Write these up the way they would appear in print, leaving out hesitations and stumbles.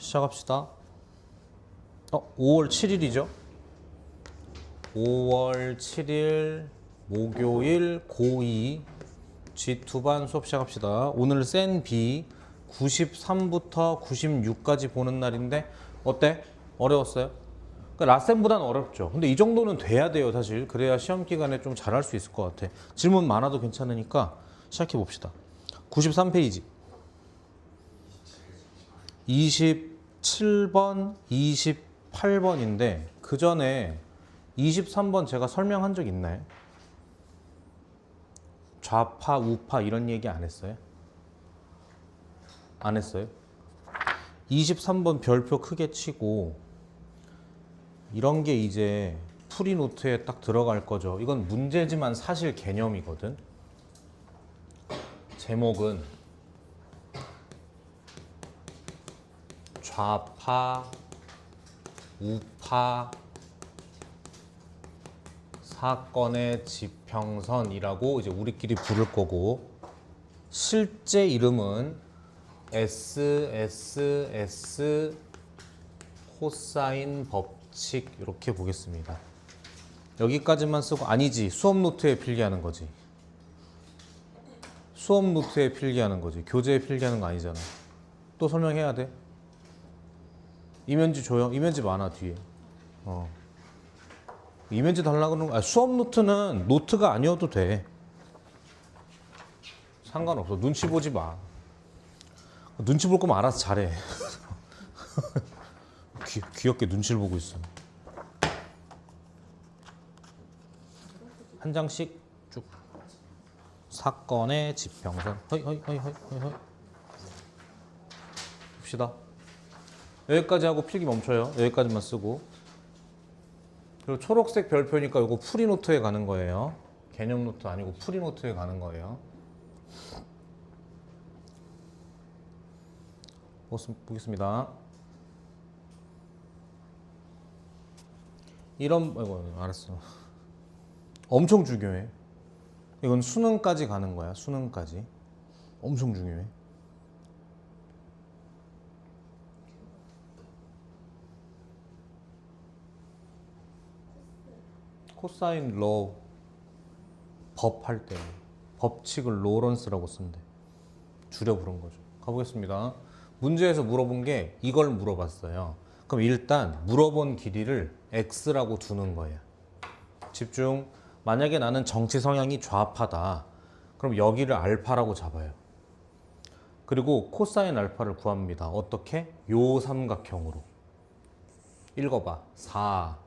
시작합시다. 5월 7일이죠. 5월 7일 목요일 고2 G2반 수업 시작합시다. 오늘 센 B 93부터 96까지 보는 날인데 어때? 어려웠어요? 그러니까 라센보다는 어렵죠. 근데 이 정도는 돼야 돼요, 사실. 그래야 시험 기간에 좀 잘할 수 있을 것 같아. 질문 많아도 괜찮으니까 시작해 봅시다. 93페이지. 27번, 28번인데 그 전에 23번 제가 설명한 적 있나요? 좌파, 우파 이런 얘기 안 했어요? 안 했어요? 23번 별표 크게 치고 이런 게 이제 풀이노트에 딱 들어갈 거죠. 이건 문제지만 사실 개념이거든. 제목은 좌파, 우파 사건의 지평선이라고 이제 우리끼리 부를 거고, 실제 이름은 SSS 코사인 법칙 이렇게 보겠습니다. 여기까지만 쓰고, 아니지, 수업 노트에 필기하는 거지. 수업 노트에 필기하는 거지. 교재에 필기하는 거 아니잖아. 또 설명해야 돼. 이면지 줘요. 이면지 많아 뒤에. 이면지 달라고 그러는 거. 수업 노트는 노트가 아니어도 돼. 상관없어. 눈치 보지 마. 눈치 볼 거면 알아서 잘해. 귀엽게 눈치를 보고 있어. 한 장씩 쭉. 사건의 지평선. 허이. 봅시다. 여기까지 하고 필기 멈춰요. 여기까지만 쓰고. 그리고 초록색 별표니까 이거 풀이노트에 가는 거예요. 개념 노트 아니고 풀이노트에 가는 거예요. 보겠습니다. 알았어. 엄청 중요해. 이건 수능까지 가는 거야. 수능까지. 엄청 중요해. 코사인 로 법 할 때 법칙을 로런스라고 쓴대. 줄여 부른 거죠. 가보겠습니다. 문제에서 물어본 게 이걸 물어봤어요. 그럼 일단 물어본 길이를 x라고 두는 거예요. 집중. 만약에 나는 정치 성향이 좌파다. 그럼 여기를 알파라고 잡아요. 그리고 코사인 알파를 구합니다. 어떻게? 요 삼각형으로. 읽어봐. 4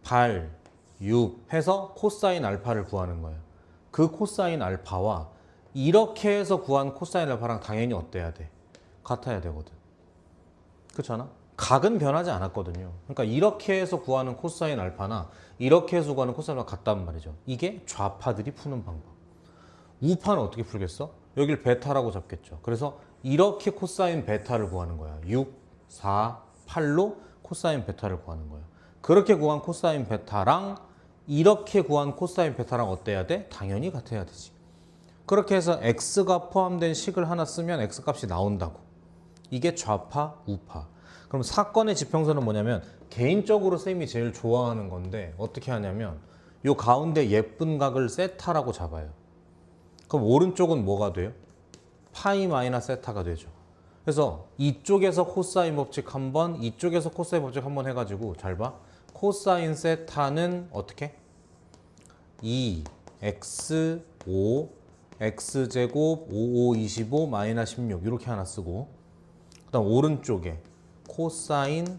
8, 6 해서 코사인 알파를 구하는 거예요. 그 코사인 알파와 이렇게 해서 구한 코사인 알파랑 당연히 어때야 돼? 같아야 되거든. 그렇잖아? 각은 변하지 않았거든요. 그러니까 이렇게 해서 구하는 코사인 알파나 이렇게 해서 구하는 코사인 알파가 같단 말이죠. 이게 좌파들이 푸는 방법. 우파는 어떻게 풀겠어? 여길 베타라고 잡겠죠. 그래서 이렇게 코사인 베타를 구하는 거야. 6, 4, 8로 코사인 베타를 구하는 거야. 그렇게 구한 코사인 베타랑 이렇게 구한 코사인 베타랑 어때야 돼? 당연히 같아야 되지. 그렇게 해서 x가 포함된 식을 하나 쓰면 x값이 나온다고. 이게 좌파, 우파. 그럼 사건의 지평선은 뭐냐면 개인적으로 쌤이 제일 좋아하는 건데 어떻게 하냐면 요 가운데 예쁜 각을 세타라고 잡아요. 그럼 오른쪽은 뭐가 돼요? 파이 마이너스 세타가 되죠. 그래서 이쪽에서 코사인 법칙 한 번, 이쪽에서 코사인 법칙 한 번 해가지고 잘 봐. 코사인 세타는 어떻게? 2x 5 x제곱 55 25 마이너스 16 이렇게 하나 쓰고, 그 다음 오른쪽에 코사인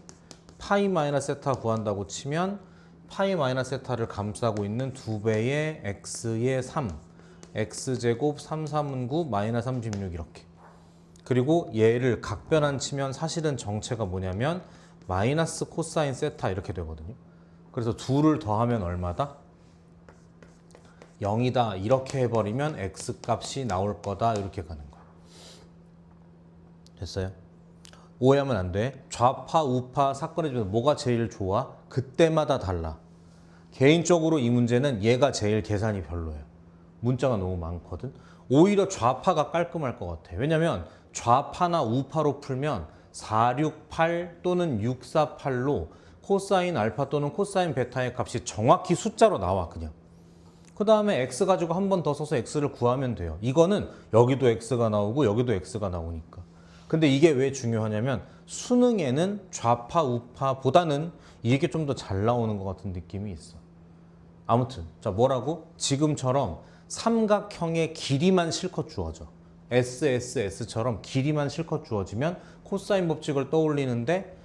파이 마이너스 세타 구한다고 치면 파이 마이너스 세타를 감싸고 있는 2배의 x의 3 x제곱 3, 3은 9 마이너스 36 이렇게. 그리고 얘를 각변환 치면 사실은 정체가 뭐냐면 마이너스 코사인 세타 이렇게 되거든요. 그래서 둘을 더하면 얼마다? 0이다 이렇게 해버리면 x값이 나올 거다 이렇게 가는 거야. 됐어요? 오해하면 안 돼. 좌파, 우파 사건의 중에서 뭐가 제일 좋아? 그때마다 달라. 개인적으로 이 문제는 얘가 제일 계산이 별로예요. 문자가 너무 많거든. 오히려 좌파가 깔끔할 것 같아. 왜냐면 좌파나 우파로 풀면 468 또는 648로 코사인 알파 또는 코사인 베타의 값이 정확히 숫자로 나와 그냥. 그 다음에 x 가지고 한 번 더 써서 x를 구하면 돼요. 이거는 여기도 x가 나오고 여기도 x가 나오니까. 근데 이게 왜 중요하냐면 수능에는 좌파 우파보다는 이게 좀 더 잘 나오는 것 같은 느낌이 있어. 아무튼 자 뭐라고? 지금처럼 삼각형의 길이만 실컷 주어져. SSS처럼 길이만 실컷 주어지면 코사인 법칙을 떠올리는데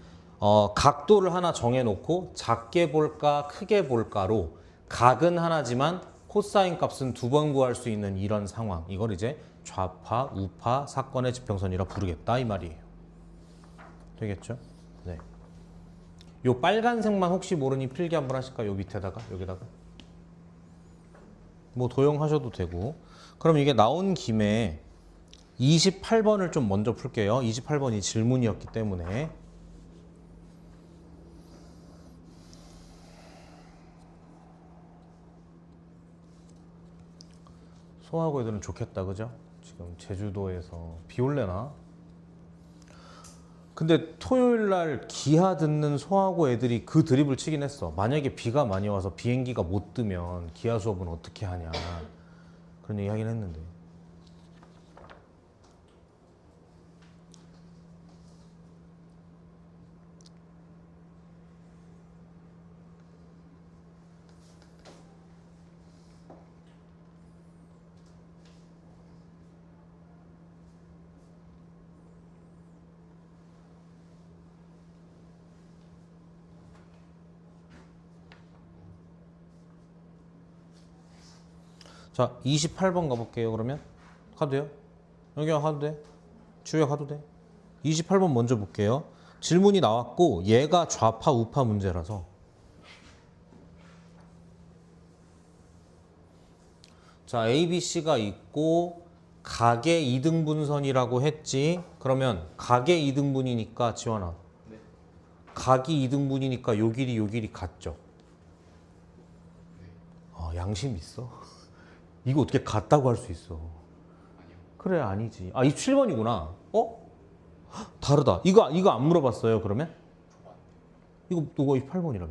각도를 하나 정해놓고 작게 볼까 크게 볼까로 각은 하나지만 코사인 값은 두 번 구할 수 있는 이런 상황. 이걸 이제 좌파, 우파 사건의 지평선이라 부르겠다 이 말이에요. 되겠죠? 네. 요 빨간색만 혹시 모르니 필기 한번 하실까요? 요 밑에다가 여기다가 뭐 도용하셔도 되고. 그럼 이게 나온 김에 28번을 좀 먼저 풀게요. 28번이 질문이었기 때문에. 소하고 애들은 좋겠다, 그죠? 지금 제주도에서 비 올래나? 근데 토요일 날 기하 듣는 소하고 애들이 그 드립을 치긴 했어. 만약에 비가 많이 와서 비행기가 못 뜨면 기하 수업은 어떻게 하냐. 그런 얘기 하긴 했는데. 자, 28번 가볼게요. 그러면 가도 돼요? 여기 가도 돼? 주에 가도 돼? 28번 먼저 볼게요. 질문이 나왔고 얘가 좌파 우파 문제라서 자 ABC가 있고 각의 이등분선이라고 했지. 그러면 각의 이등분이니까 지원아 네. 각이 이등분이니까 요 길이 같죠? 양심 있어? 이거 어떻게 같다고 할 수 있어? 아니요. 그래 아니지. 아, 27번이구나. 다르다. 이거 안 물어봤어요, 그러면? 이거 28번이라며.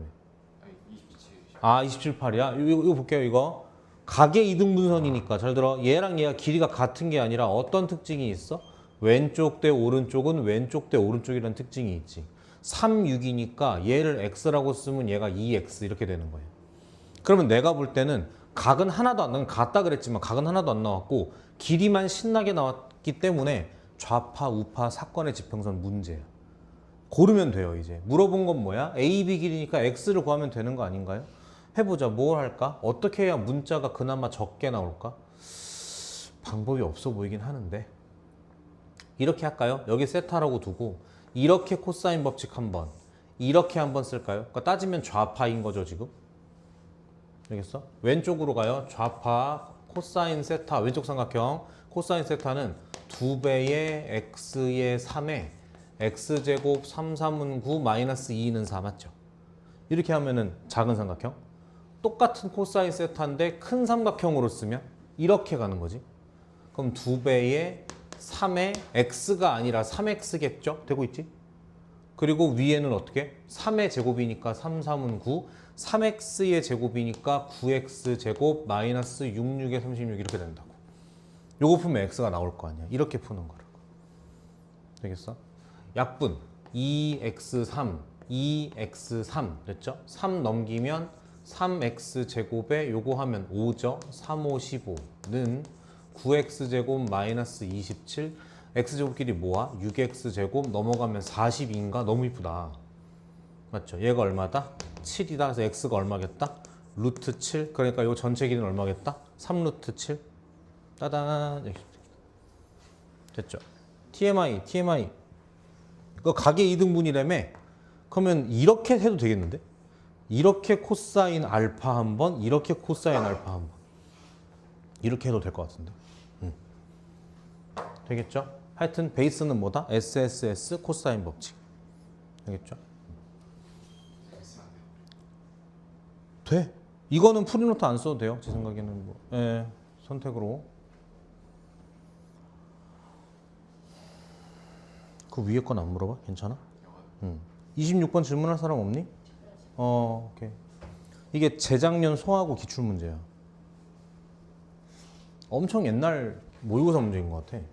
아니 27. 아, 27, 8이야? 이거 볼게요, 이거. 각의 이등분선이니까. 잘 들어. 얘랑 얘가 길이가 같은 게 아니라 어떤 특징이 있어? 왼쪽 대 오른쪽은 왼쪽 대 오른쪽이라는 특징이 있지. 3, 6이니까 얘를 x라고 쓰면 얘가 2x 이렇게 되는 거예요. 그러면 내가 볼 때는 각은 하나도 안 나왔고, 같다 그랬지만 각은 하나도 안 나왔고 길이만 신나게 나왔기 때문에 좌파, 우파 사건의 지평선 문제야. 고르면 돼요, 이제. 물어본 건 뭐야? A, B 길이니까 X를 구하면 되는 거 아닌가요? 해보자. 뭘 할까? 어떻게 해야 문자가 그나마 적게 나올까? 방법이 없어 보이긴 하는데. 이렇게 할까요? 여기 세타라고 두고 이렇게 코사인 법칙 한번, 이렇게 한번 쓸까요? 그러니까 따지면 좌파인 거죠, 지금. 알겠어? 왼쪽으로 가요. 좌파 코사인 세타, 왼쪽 삼각형 코사인 세타는 2배의 x의 3에 x제곱 3, 3은 9 마이너스 2는 4 맞죠? 이렇게 하면은 작은 삼각형. 똑같은 코사인 세타인데 큰 삼각형으로 쓰면 이렇게 가는 거지. 그럼 2배의 3에 x가 아니라 3x겠죠? 되고 있지? 그리고 위에는 어떻게? 3의 제곱이니까 3, 3은 9. 3x의 제곱이니까 9x 제곱 마이너스 66에 36 이렇게 된다고. 요거 풀면 x가 나올 거 아니야. 이렇게 푸는 거라고. 되겠어? 약분 2x3, 2x3 됐죠? 3 넘기면 3x 제곱에 요거 하면 5죠? 3, 5, 15는 9x 제곱 마이너스 27 x제곱끼리 뭐야? 6x 제곱 넘어가면 42인가? 너무 이쁘다. 맞죠? 얘가 얼마다? 7이다. 그래서 x가 얼마겠다? 루트 7. 그러니까 요 전체 길이는 얼마겠다? 3루트 7. 따단. 됐죠? TMI. 이거 각의 이등분이라며? 그러면 이렇게 해도 되겠는데? 이렇게 코사인 알파 한 번, 이렇게 코사인 알파 한 번. 이렇게 해도 될 것 같은데. 되겠죠? 하여튼 베이스는 뭐다? SSS 코사인 법칙. 되겠죠? 돼. 이거는 프리노트 안 써도 돼요. 제 생각에는 뭐. 예, 선택으로. 그 위에 건 안 물어봐? 괜찮아? 26번 질문할 사람 없니? 오케이. 이게 재작년 소하고 기출 문제야. 엄청 옛날 모의고사 문제인 것 같아.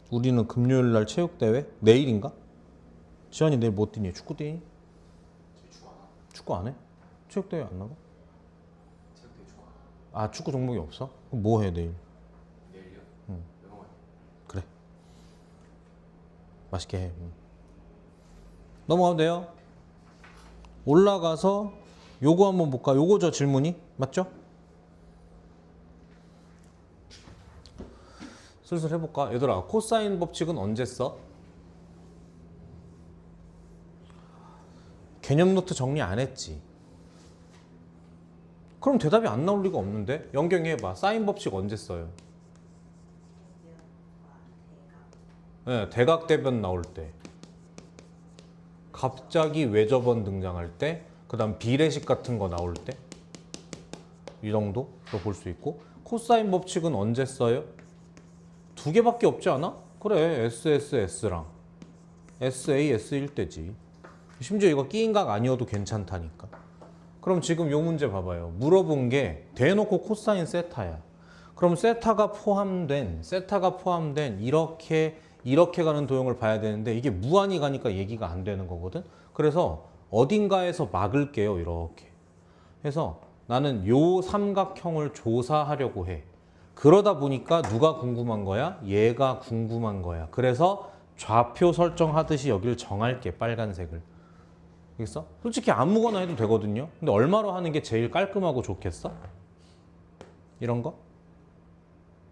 우리는 금요일 날 체육대회? 내일인가? 지환이 내일 뭐 뛰니? 축구 뛰니? 축구 안 해? 체육대회 안 나가? 체육대회 좋아. 아, 축구 종목이 없어? 그럼 뭐 해, 내일? 내일요? 영어. 그래. 맛있게 해. 넘어가면 돼요. 올라가서 요거 한번 볼까? 요거 저 질문이 맞죠? 슬슬 해볼까? 얘들아, 코사인 법칙은 언제 써? 개념 노트 정리 안 했지? 그럼 대답이 안 나올 리가 없는데? 연경이 해봐. 사인 법칙 언제 써요? 네, 대각대변 나올 때, 갑자기 외접원 등장할 때, 그 다음 비례식 같은 거 나올 때, 이 정도로 볼 수 있고, 코사인 법칙은 언제 써요? 두 개밖에 없지 않아? 그래, SSS랑 SA, S1 때지. 심지어 이거 끼인각 아니어도 괜찮다니까. 그럼 지금 요 문제 봐봐요. 물어본 게 대놓고 코사인 세타야. 그럼 세타가 포함된 이렇게 가는 도형을 봐야 되는데 이게 무한히 가니까 얘기가 안 되는 거거든. 그래서 어딘가에서 막을게요. 이렇게 해서 나는 요 삼각형을 조사하려고 해. 그러다 보니까 누가 궁금한 거야? 얘가 궁금한 거야. 그래서 좌표 설정하듯이 여기를 정할게. 빨간색을. 알겠어? 솔직히 아무거나 해도 되거든요. 근데 얼마로 하는 게 제일 깔끔하고 좋겠어? 이런 거?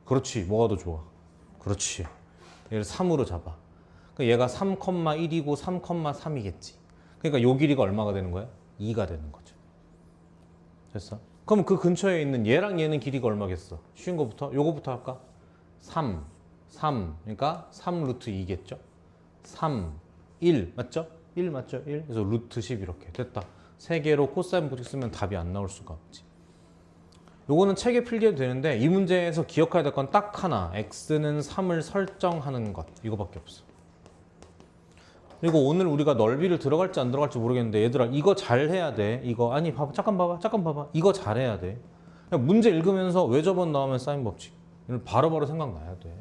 그렇지. 뭐가 더 좋아? 그렇지. 얘를 3으로 잡아. 그러니까 얘가 3,1이고 3,3이겠지. 그러니까 요 길이가 얼마가 되는 거야? 2가 되는 거죠. 됐어? 그럼 그 근처에 있는 얘랑 얘는 길이가 얼마겠어? 쉬운 거부터? 요거부터 할까? 3. 그러니까 3 루트 2겠죠? 3, 1 맞죠? 1 맞죠? 1. 그래서 루트 10 이렇게 됐다. 세 개로 코사인 법칙 쓰면 답이 안 나올 수가 없지. 요거는 책에 필기해도 되는데 이 문제에서 기억해야 될 건 딱 하나. x는 3을 설정하는 것. 이거밖에 없어. 그리고 오늘 우리가 넓이를 들어갈지 안 들어갈지 모르겠는데 얘들아 이거 잘 해야 돼. 이거 아니 봐봐 잠깐 봐봐 이거 잘 해야 돼. 그냥 문제 읽으면서 왜 저번 나오면 사인 법칙 이걸 바로바로 생각나야 돼.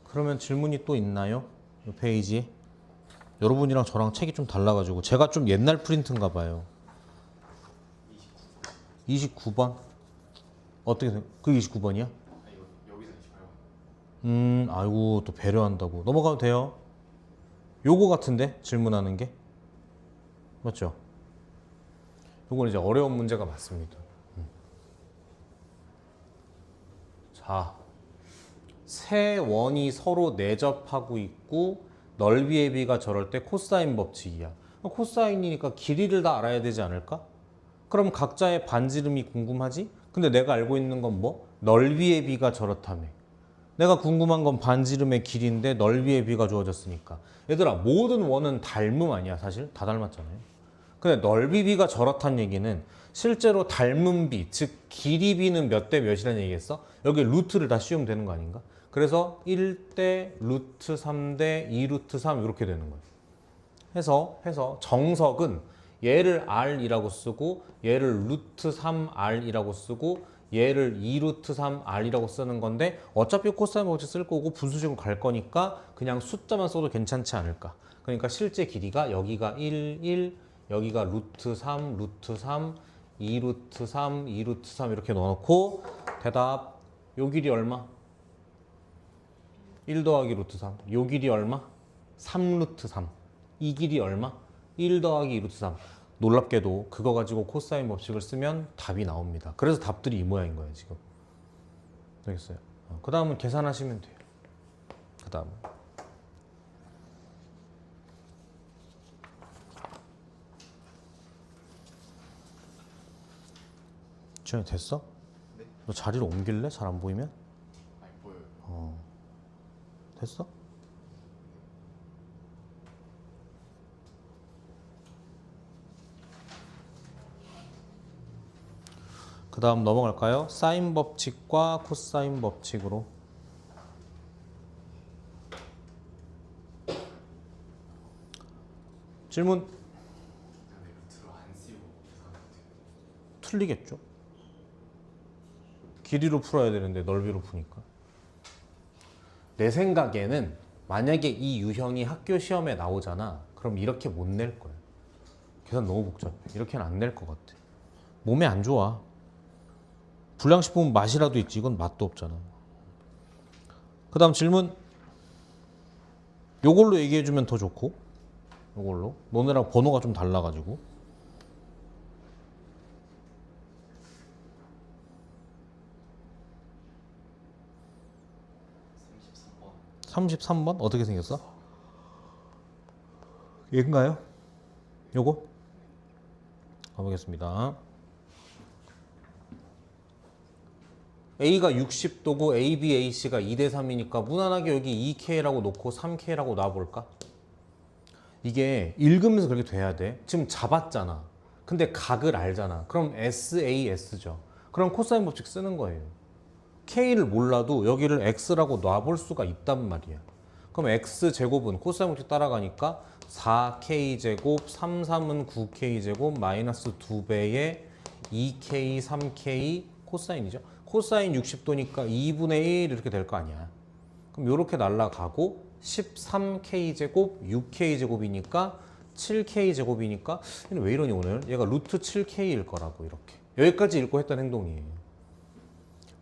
그러면 질문이 또 있나요? 이 페이지에 여러분이랑 저랑 책이 좀 달라가지고 제가 좀 옛날 프린트인가 봐요. 29번? 어떻게 생각? 그 29번이야? 아 이거 여기서 28번. 아이고 또 배려한다고. 넘어가도 돼요. 요거 같은데 질문하는 게 맞죠? 요건 이제 어려운 문제가 맞습니다. 자, 세 원이 서로 내접하고 있고 넓이의 비가 저럴 때 코사인 법칙이야. 코사인이니까 길이를 다 알아야 되지 않을까? 그럼 각자의 반지름이 궁금하지? 근데 내가 알고 있는 건 뭐? 넓이의 비가 저렇다며. 내가 궁금한 건 반지름의 길이인데 넓이의 비가 주어졌으니까. 얘들아 모든 원은 닮음 아니야 사실? 다 닮았잖아요. 근데 넓이 비가 저렇다는 얘기는 실제로 닮은 비, 즉 길이 비는 몇 대 몇이라는 얘기겠어? 여기 루트를 다 씌우면 되는 거 아닌가? 그래서 1대 루트 3대 2 루트 3 이렇게 되는 거예요. 해서 정석은 얘를 r이라고 쓰고 얘를 루트 3r이라고 쓰고 얘를 2 루트 3r이라고 쓰는 건데 어차피 코사인 법칙 쓸 거고 분수식으로 갈 거니까 그냥 숫자만 써도 괜찮지 않을까. 그러니까 실제 길이가 여기가 1, 1, 여기가 루트 3, 루트 3, 2 루트 3, 2 루트 3 이렇게 넣어놓고 대답 요 길이 얼마? 1 더하기 루트 3. 요 길이 얼마? 3 루트 3. 이 길이 얼마? 1 더하기 2 루트 3. 놀랍게도 그거 가지고 코사인 법칙을 쓰면 답이 나옵니다. 그래서 답들이 이 모양인 거예요 지금. 되겠어요? 그 다음은 계산하시면 돼요. 그 다음은 지현이 됐어? 네? 너 자리를 옮길래? 잘 안 보이면? 아니 보여요. 됐어? 그 다음 넘어갈까요? 사인 법칙과 코사인 법칙으로. 질문. 근데 루트로 안 씌우고 계산하면 돼요. 틀리겠죠? 길이로 풀어야 되는데 넓이로 푸니까. 내 생각에는 만약에 이 유형이 학교 시험에 나오잖아. 그럼 이렇게 못 낼 거야. 계산 너무 복잡해. 이렇게는 안 낼 것 같아. 몸에 안 좋아. 불량식품 맛이라도 있지. 이건 맛도 없잖아. 그 다음 질문. 요걸로 얘기해주면 더 좋고. 요걸로. 너네랑 번호가 좀 달라가지고. 33번 어떻게 생겼어? 얘인가요? 요거? 가보겠습니다. A가 60도고 AB, AC가 2대 3이니까 무난하게 여기 2K라고 놓고 3K라고 놔볼까? 이게 읽으면서 그렇게 돼야 돼. 지금 잡았잖아. 근데 각을 알잖아. 그럼 SAS죠. 그럼 코사인 법칙 쓰는 거예요. K를 몰라도 여기를 X라고 놔볼 수가 있단 말이야. 그럼 X제곱은 코사인 법칙 따라가니까 4K제곱, 3, 3은 9K제곱, 마이너스 2배의 2K, 3K 코사인이죠. 코사인 60도니까 2분의 1 이렇게 될 거 아니야. 그럼 이렇게 날라가고 13K제곱, 6K제곱이니까 7K제곱이니까 왜 이러니 오늘? 얘가 루트 7K일 거라고 이렇게. 여기까지 읽고 했던 행동이에요.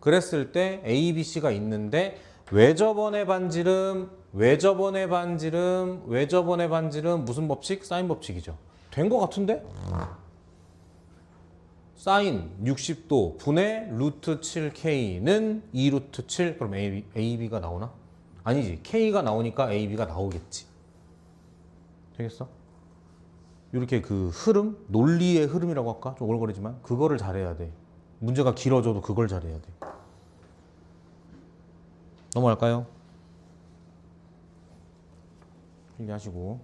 그랬을 때 A, B, C가 있는데 왜 저번에 반지름 무슨 법칙? 사인 법칙이죠. 된 거 같은데? 사인 60도 분의 루트 7K는 2루트 7 그럼 A, B가 나오나? 아니지. K가 나오니까 A, B가 나오겠지. 되겠어? 이렇게 그 흐름, 논리의 흐름이라고 할까? 좀 오글거리지만 그거를 잘해야 돼. 문제가 길어져도 그걸 잘해야 돼. 넘어갈까요? 필기하시고.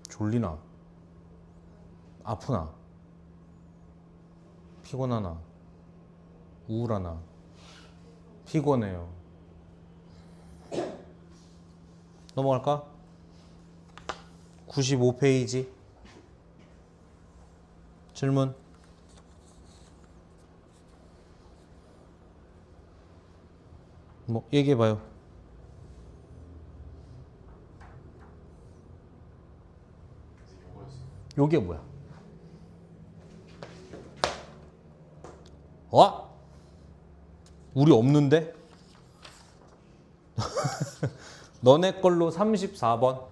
졸리나? 아프나? 피곤하나? 우울하나? 피곤해요. 넘어갈까? 95페이지. 질문. 뭐 얘기해봐요. 그래서 요거였어요. 요게 뭐야? 와? 우리 없는데? 너네 걸로 34번.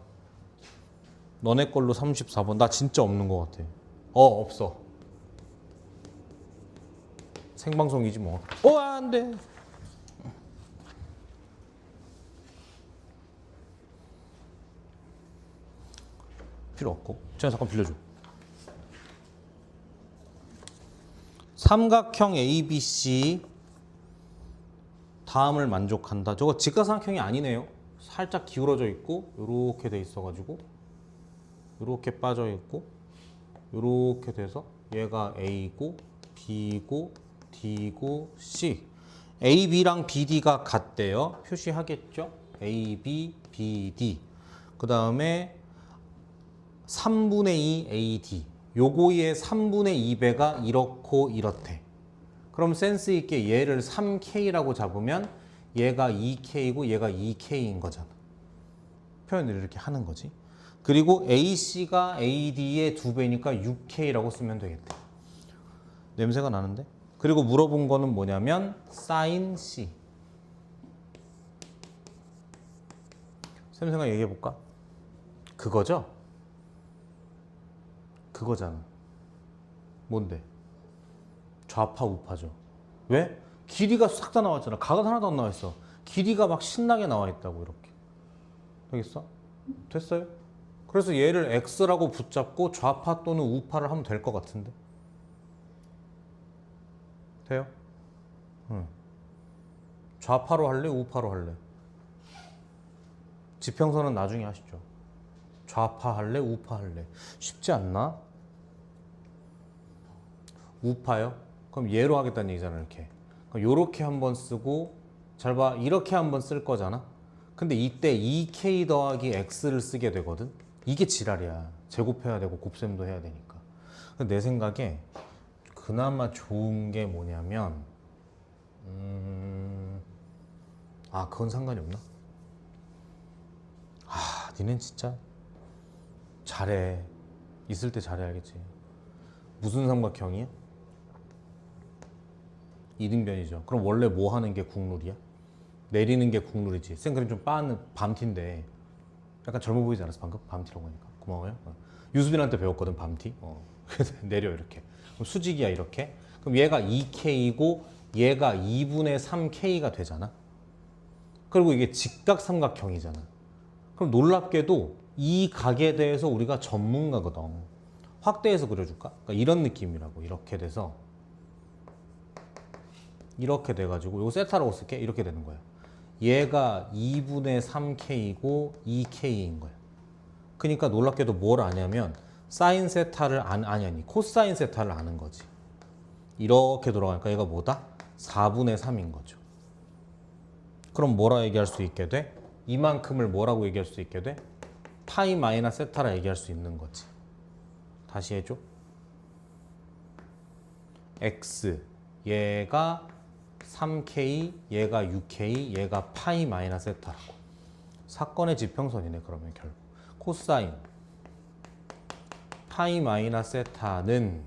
너네 걸로 34번. 나 진짜 없는 것 같아. 없어. 생방송이지 뭐. 안 돼. 필요 없고. 제가 잠깐 빌려줘. 삼각형 ABC 다음을 만족한다. 저거 직각삼각형이 아니네요. 살짝 기울어져 있고 이렇게 돼 있어가지고 이렇게 빠져 있고 이렇게 돼서 얘가 A고 B고 D고 C. A, B랑 BD가 같대요. 표시하겠죠? A, B, BD. 그 다음에 3분의 2 AD. 요거의 3분의 2배가 이렇고 이렇대. 그럼 센스 있게 얘를 3K라고 잡으면 얘가 2K고 얘가 2K인 거잖아. 표현을 이렇게 하는 거지. 그리고 AC가 AD의 2배니까 6K라고 쓰면 되겠대. 냄새가 나는데? 그리고 물어본 거는 뭐냐면 사인 C. 쌤 생각 얘기해 볼까? 그거죠? 그거잖아. 뭔데? 좌파 우파죠. 왜? 길이가 싹 다 나왔잖아. 각은 하나도 안 나와 있어. 길이가 막 신나게 나와 있다고 이렇게. 되겠어? 됐어요? 그래서 얘를 x라고 붙잡고 좌파 또는 우파를 하면 될 것 같은데. 돼요? 응. 좌파로 할래? 우파로 할래? 지평선은 나중에 하시죠. 좌파 할래? 우파 할래? 쉽지 않나? 우파요? 그럼 얘로 하겠다는 얘기잖아, 이렇게. 그럼 요렇게 한번 쓰고, 잘 봐. 이렇게 한번 쓸 거잖아? 근데 이때 2k 더하기 x를 쓰게 되거든? 이게 지랄이야. 제곱해야 되고 곱셈도 해야 되니까. 근데 내 생각에 그나마 좋은 게 뭐냐면, 그건 상관이 없나? 니넨 진짜 잘해. 있을 때 잘해, 알겠지? 무슨 삼각형이야? 이등변이죠. 그럼 원래 뭐 하는 게 국룰이야? 내리는 게 국룰이지. 쌤 그림 좀 빠는 밤티인데 약간 젊어 보이지 않았어 방금? 밤티라고 하니까. 고마워요. 유수빈한테 배웠거든 밤티. 그래서 내려 이렇게. 그럼 수직이야 이렇게. 그럼 얘가 2K이고 얘가 2분의 3K가 되잖아. 그리고 이게 직각 삼각형이잖아. 그럼 놀랍게도 이 각에 대해서 우리가 전문가거든. 확대해서 그려줄까? 그러니까 이런 느낌이라고. 이렇게 돼서 이렇게 돼가지고 이거 세타라고 쓸게. 이렇게 되는 거야. 얘가 2분의 3K이고 2K인 거야. 그러니까 놀랍게도 뭘 아냐면 사인 세타를 아니 코사인 세타를 아는 거지. 이렇게 돌아가니까 얘가 뭐다? 4분의 3인 거죠. 그럼 뭐라 얘기할 수 있게 돼? 이만큼을 뭐라고 얘기할 수 있게 돼? 파이 마이너스 세타라 얘기할 수 있는 거지. 다시 해줘. x 얘가 3k 얘가 6k 얘가 파이 마이너스 세타라고. 사건의 지평선이네. 그러면 결국 코사인 파이 마이너스 세타는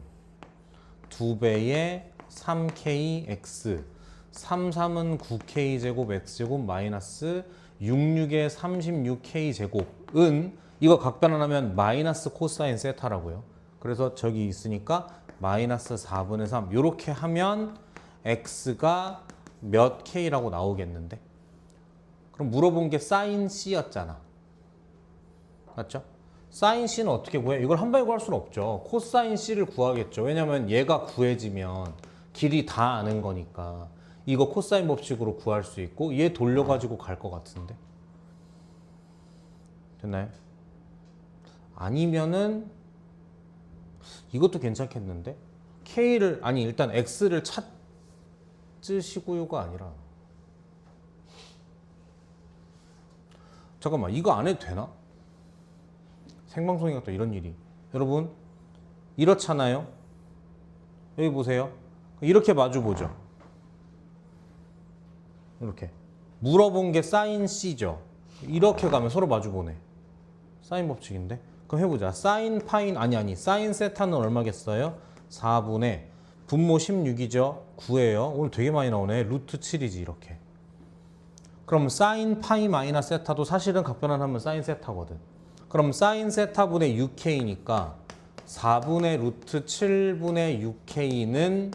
2배의 3kx 33은 9k 제곱 x 제곱 마이너스 66의 36k 제곱은 이거 각변환하면 마이너스 코사인 세타라고요. 그래서 저기 있으니까 마이너스 4분의 3 이렇게 하면 x가 몇 k라고 나오겠는데? 그럼 물어본 게 사인 c였잖아. 맞죠? 사인 c는 어떻게 구해? 이걸 한 방에 구할 수는 없죠. 코사인 c를 구하겠죠. 왜냐면 얘가 구해지면 길이 다 아는 거니까 이거 코사인 법칙으로 구할 수 있고 얘 돌려가지고 갈 것 같은데. 됐나요? 아니면은 이것도 괜찮겠는데? K를 아니 일단 X를 찾으시고요가 아니라 잠깐만 이거 안 해도 되나? 생방송이가 또 이런 일이. 여러분 이렇잖아요. 여기 보세요. 이렇게 마주보죠. 이렇게 물어본 게 사인 C죠. 이렇게 가면 서로 마주보네. 사인 법칙인데. 그럼 해보자. 사인 파인 아니 사인 세타는 얼마겠어요? 4분의 분모 16이죠. 9예요. 오늘 되게 많이 나오네. 루트 7이지 이렇게. 그럼 사인 파이 마이너스 세타도 사실은 각변환하면 사인 세타거든. 그럼 사인 세타분의 6k니까 4분의 루트 7분의 6k는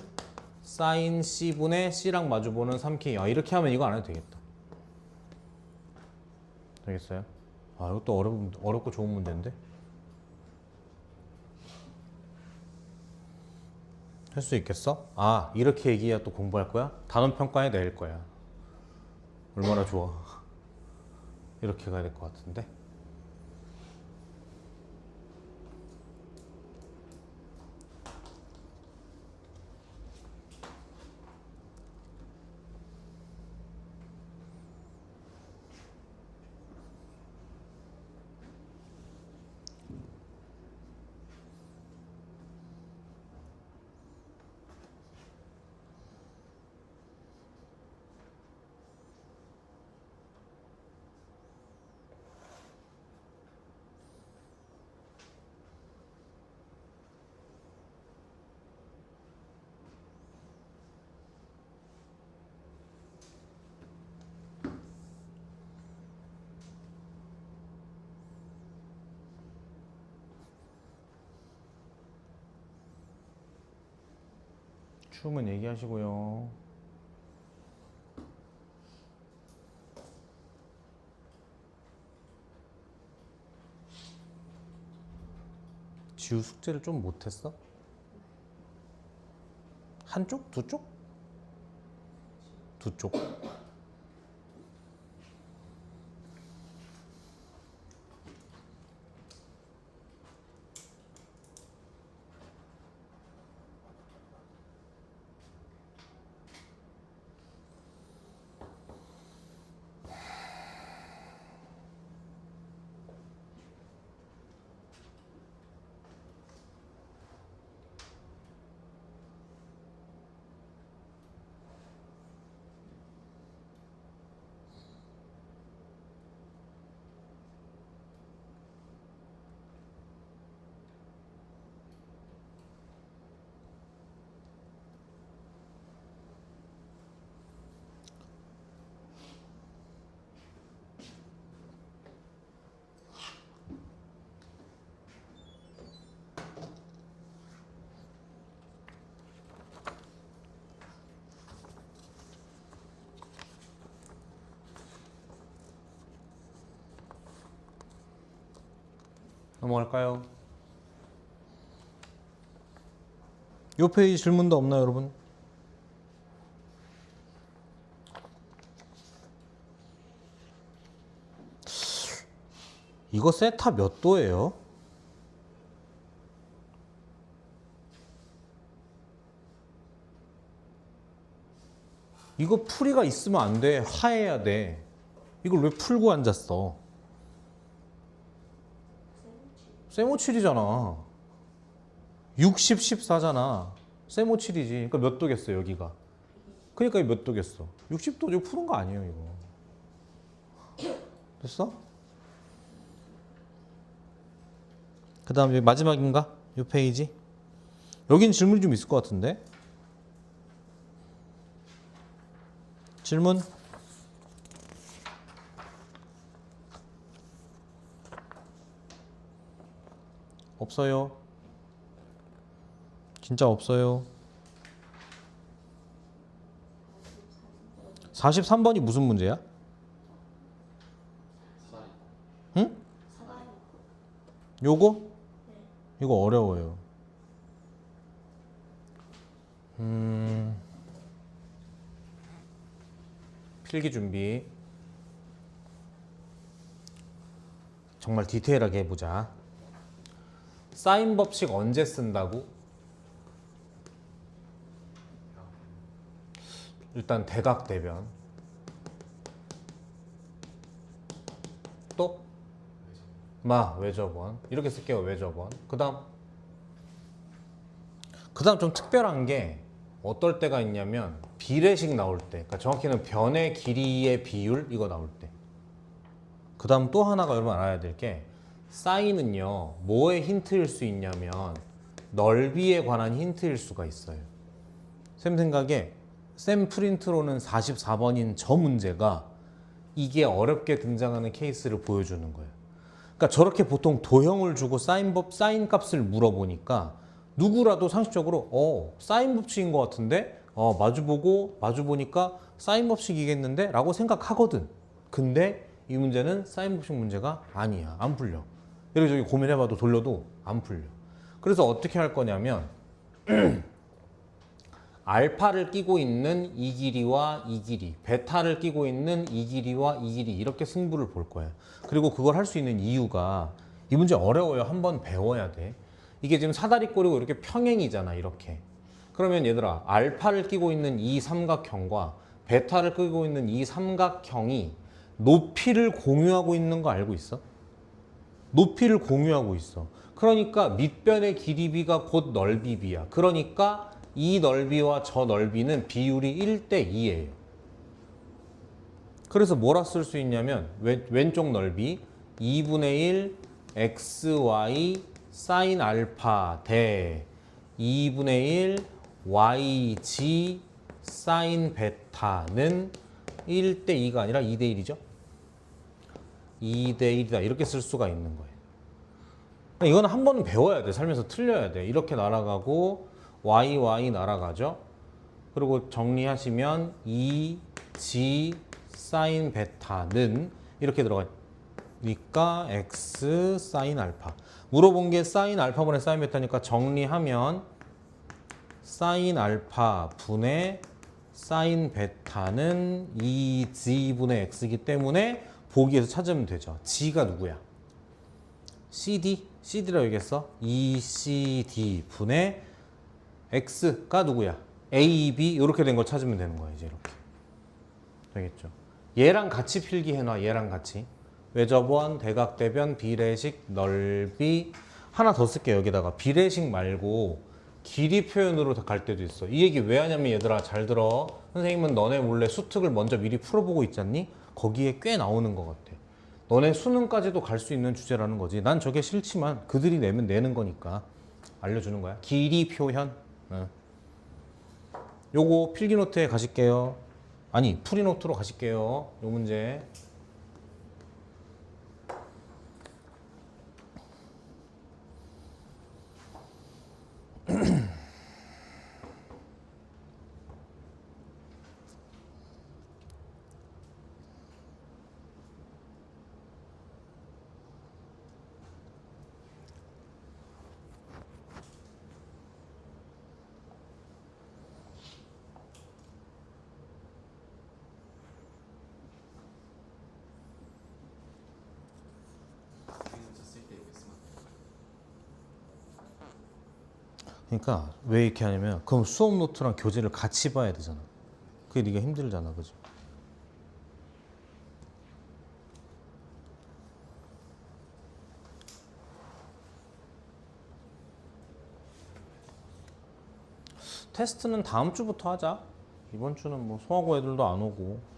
사인 c분의 c랑 마주보는 3k. 이렇게 하면 이거 안 해도 되겠다. 되겠어요? 이것도 어렵고 좋은 문제인데? 할 수 있겠어? 이렇게 얘기해야 또 공부할 거야? 단원 평가에 낼 거야. 얼마나 좋아. 이렇게 가야 될 것 같은데? 추우면 얘기하시고요. 지우 숙제를 좀 못했어? 한쪽? 두 쪽? 두 쪽. 넘어갈까요? 요 페이지 질문도 없나요, 여러분? 이거 세타 몇 도예요? 이거 풀이가 있으면 안 돼. 하해야 돼. 이걸 왜 풀고 앉았어? 세모7이잖아. 60, 14잖아. 세모7이지. 그러니까 몇 도겠어, 여기가. 그러니까 몇 도겠어. 60도 이거 푸는 거 아니에요, 이거. 됐어? 그 다음 여기 마지막인가? 이 페이지. 여긴 질문이 좀 있을 것 같은데. 질문? 없어요. 진짜 없어요. 43번이 무슨 문제야? 사다리. 응? 요거? 이거 어려워요. 필기 준비. 정말 디테일하게 해보자. 사인 법칙 언제 쓴다고? 일단 대각대변. 또? 외접원. 이렇게 쓸게요. 외접원. 그 다음 좀 특별한 게 어떨 때가 있냐면 비례식 나올 때, 그러니까 정확히는 변의 길이의 비율 이거 나올 때. 그 다음 또 하나가 여러분 알아야 될 게 사인은요 뭐에 힌트일 수 있냐면 넓이에 관한 힌트일 수가 있어요. 쌤 생각에 쌤 프린트로는 44번인 저 문제가 이게 어렵게 등장하는 케이스를 보여주는 거예요. 그러니까 저렇게 보통 도형을 주고 사인 값을 물어보니까 누구라도 상식적으로 사인 법칙인 것 같은데 마주 보니까 사인 법칙이겠는데 라고 생각하거든. 근데 이 문제는 사인 법칙 문제가 아니야. 안 풀려. 여기저기 고민해봐도 돌려도 안 풀려. 그래서 어떻게 할 거냐면 알파를 끼고 있는 이 길이와 이 길이, 베타를 끼고 있는 이 길이와 이 길이 이렇게 승부를 볼 거예요. 그리고 그걸 할 수 있는 이유가 이 문제 어려워요. 한번 배워야 돼. 이게 지금 사다리꼴이고 이렇게 평행이잖아. 이렇게. 그러면 얘들아 알파를 끼고 있는 이 삼각형과 베타를 끼고 있는 이 삼각형이 높이를 공유하고 있는 거 알고 있어? 높이를 공유하고 있어. 그러니까 밑변의 길이비가 곧 넓이비야. 그러니까 이 넓이와 저 넓이는 비율이 1대2예요. 그래서 뭐라 쓸 수 있냐면 왼쪽 넓이 2분의 1 xy sin 알파 대 2분의 1 yg sin 베타는 1대2가 아니라 2대1이죠. 2대1이다. 이렇게 쓸 수가 있는 거예요. 이거는 한 번은 배워야 돼. 살면서 틀려야 돼. 이렇게 날아가고 y 날아가죠. 그리고 정리하시면 2g sin 베타는 이렇게 들어가. 니까 x 사인 알파. 물어본 게 사인 알파분의 사인 베타니까 정리하면 사인 알파 분의 사인 베타는 2g분의 x이기 때문에 보기에서 찾으면 되죠. g가 누구야? cd? cd라고 얘기했어? 2cd 분의 x가 누구야? ab 이렇게 된 걸 찾으면 되는 거야. 이제 이렇게 되겠죠. 얘랑 같이 필기해놔. 얘랑 같이 외접원, 대각대변, 비례식, 넓이. 하나 더 쓸게. 여기다가 비례식 말고 길이 표현으로 갈 때도 있어. 이 얘기 왜 하냐면 얘들아 잘 들어. 선생님은 너네 몰래 수특을 먼저 미리 풀어보고 있잖니? 거기에 꽤 나오는 것 같아. 너네 수능까지도 갈 수 있는 주제라는 거지. 난 저게 싫지만 그들이 내면 내는 거니까 알려주는 거야. 길이 표현. 요거 필기노트에 가실게요. 아니 풀이노트로 가실게요. 요 문제. 필기노트 쓸때 이거 쓰면 그러니까 왜 이렇게 하냐면 그럼 수업 노트랑 교재를 같이 봐야 되잖아. 그게 네가 힘들잖아. 그지? 테스트는 다음 주부터 하자. 이번 주는 뭐 소하고 애들도 안 오고.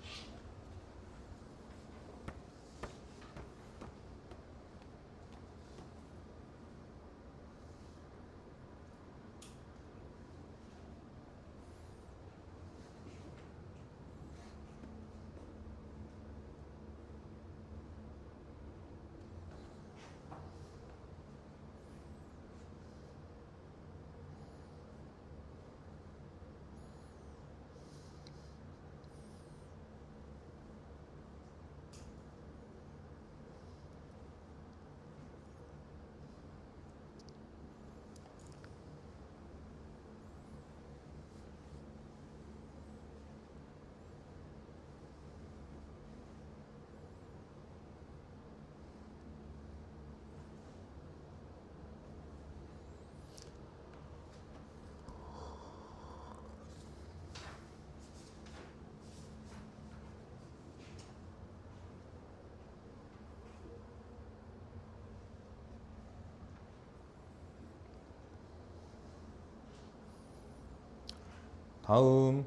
다음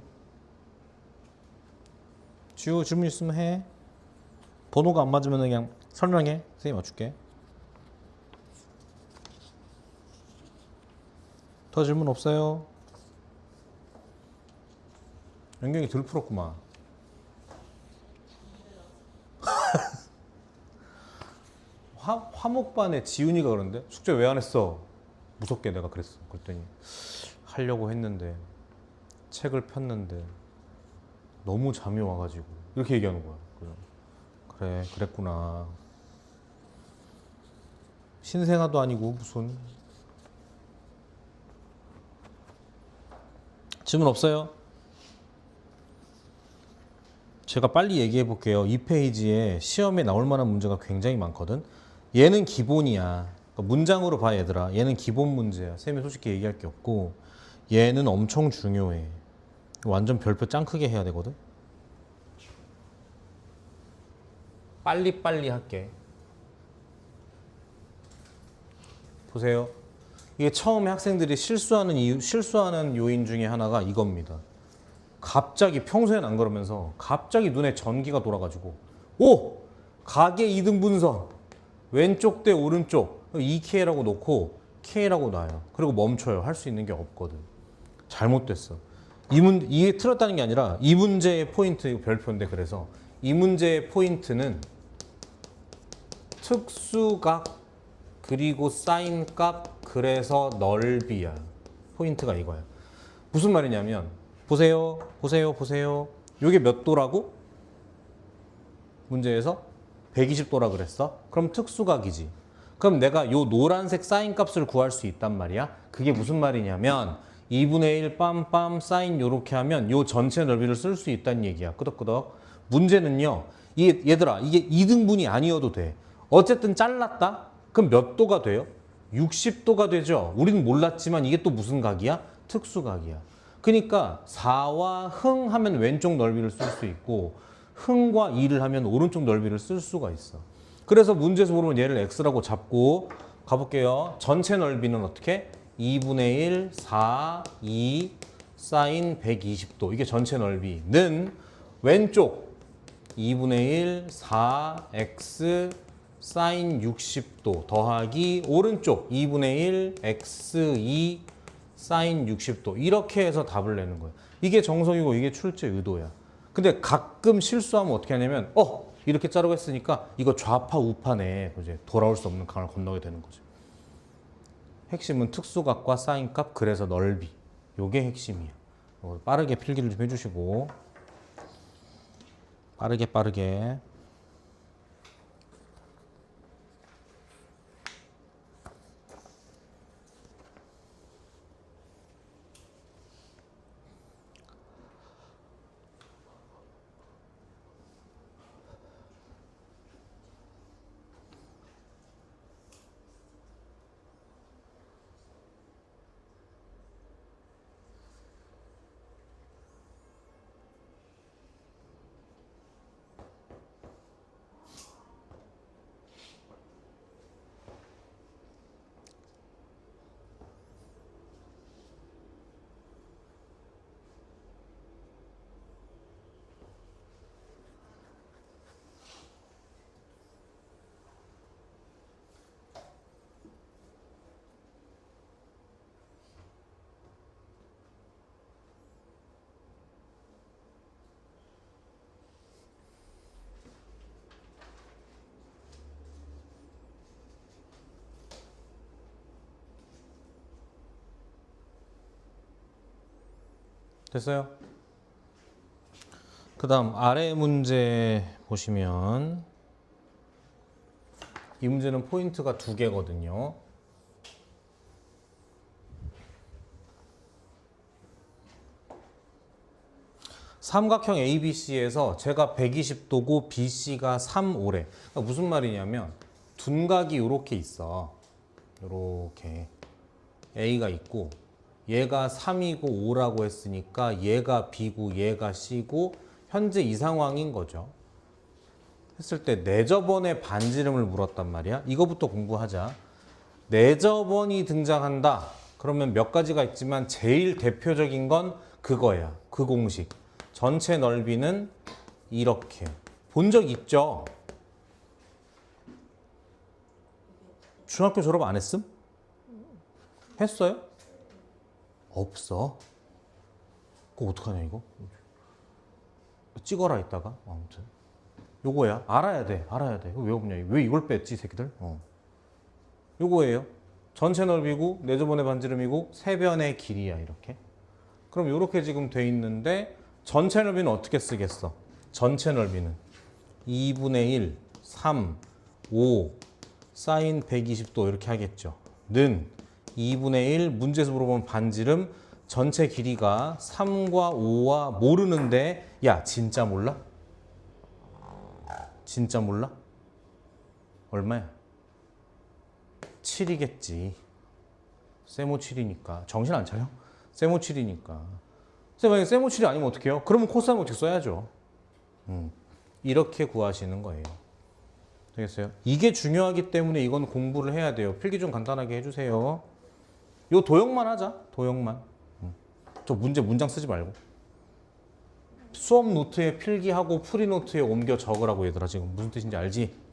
지우 질문 있으면 해. 번호가 안 맞으면 그냥 설명해. 선생님 맞출게. 더 질문 없어요? 연경이 덜 풀었구만. 화목반에 지훈이가 그러는데 숙제 왜 안 했어? 무섭게 내가 그랬어. 그랬더니 하려고 했는데 책을 폈는데 너무 잠이 와가지고 이렇게 얘기하는 거야. 그래 그랬구나. 신생아도 아니고 무슨. 질문 없어요? 제가 빨리 얘기해 볼게요. 이 페이지에 시험에 나올 만한 문제가 굉장히 많거든. 얘는 기본이야. 그러니까 문장으로 봐 얘들아. 얘는 기본 문제야. 쌤이 솔직히 얘기할 게 없고 얘는 엄청 중요해. 완전 별표 짱 크게 해야 되거든. 빨리빨리 할게. 보세요. 이게 처음에 학생들이 실수하는 요인 중에 하나가 이겁니다. 갑자기 평소엔 안 그러면서 갑자기 눈에 전기가 돌아가지고 오! 가계 이등분선 왼쪽 대 오른쪽 2K라고 놓고 K라고 놔요. 그리고 멈춰요. 할 수 있는 게 없거든. 잘못됐어. 이게 틀렸다는 게 아니라 이 문제의 포인트, 이거 별표인데 그래서 이 문제의 포인트는 특수각 그리고 사인값 그래서 넓이야. 포인트가 이거야. 무슨 말이냐면 보세요. 이게 몇 도라고? 문제에서 120도라 그랬어? 그럼 특수각이지. 그럼 내가 요 노란색 사인 값을 구할 수 있단 말이야. 그게 무슨 말이냐면 2분의 1 빰빰 사인 요렇게 하면 요 전체 넓이를 쓸 수 있다는 얘기야. 끄덕끄덕. 문제는요. 얘들아 이게 2등분이 아니어도 돼. 어쨌든 잘랐다? 그럼 몇 도가 돼요? 60도가 되죠. 우리는 몰랐지만 이게 또 무슨 각이야? 특수각이야. 그러니까 4와 흥 하면 왼쪽 넓이를 쓸 수 있고 흥과 2를 하면 오른쪽 넓이를 쓸 수가 있어. 그래서 문제에서 물으면 얘를 x라고 잡고 가볼게요. 전체 넓이는 어떻게? 2분의 1, 4, 2, 사인 120도. 이게 전체 넓이는 왼쪽 2분의 1, 4, x, 사인 60도 더하기 오른쪽 2분의 1, x, 2, 사인 60도. 이렇게 해서 답을 내는 거예요. 이게 정석이고 이게 출제 의도야. 근데 가끔 실수하면 어떻게 하냐면 이렇게 자르고 했으니까 이거 좌파 우파네. 이제 돌아올 수 없는 강을 건너게 되는 거죠. 핵심은 특수각과 사인값 그래서 넓이. 요게 핵심이야. 빠르게 필기를 좀 해주시고 빠르게 됐어요? 그 다음 아래 문제 보시면 이 문제는 포인트가 2개거든요. 삼각형 ABC에서 제가 120도고 BC가 3, 5래. 그러니까 무슨 말이냐면 둔각이 이렇게 있어. 이렇게 A가 있고 얘가 3이고 5라고 했으니까 얘가 B고 얘가 C고 현재 이 상황인 거죠. 했을 때 내저번의 반지름을 물었단 말이야. 이거부터 공부하자. 내저번이 등장한다. 그러면 몇 가지가 있지만 제일 대표적인 건 그거야. 그 공식. 전체 넓이는 이렇게. 본 적 있죠? 중학교 졸업 안 했음? 했어요? 없어. 그거 어떡하냐 이거? 찍어라 이따가. 아무튼 요거야. 알아야 돼. 이거 왜 없냐? 왜 이걸 뺐지 새끼들? 요거예요. 전체 넓이고 내저번의 반지름이고 세변의 길이야 이렇게. 그럼 이렇게 지금 돼 있는데 전체 넓이는 어떻게 쓰겠어? 전체 넓이는 2분의 1, 3, 5, 사인 120도 이렇게 하겠죠. 는 2분의 1, 문제에서 물어보면 반지름, 전체 길이가 3과 5와 모르는데 야 진짜 몰라? 진짜 몰라? 얼마야? 7이겠지. 세모 7이니까. 정신 안 차려? 세모 7이니까. 만약에 세모 7이 아니면 어떻게 해요? 그러면 코사인 어떻게 써야죠. 이렇게 구하시는 거예요. 되겠어요? 이게 중요하기 때문에 이건 공부를 해야 돼요. 필기 좀 간단하게 해주세요. 요 도형만 하자. 도형만. 저 문제 문장 쓰지 말고. 수업 노트에 필기하고 프리 노트에 옮겨 적으라고 얘들아. 지금 무슨 뜻인지 알지?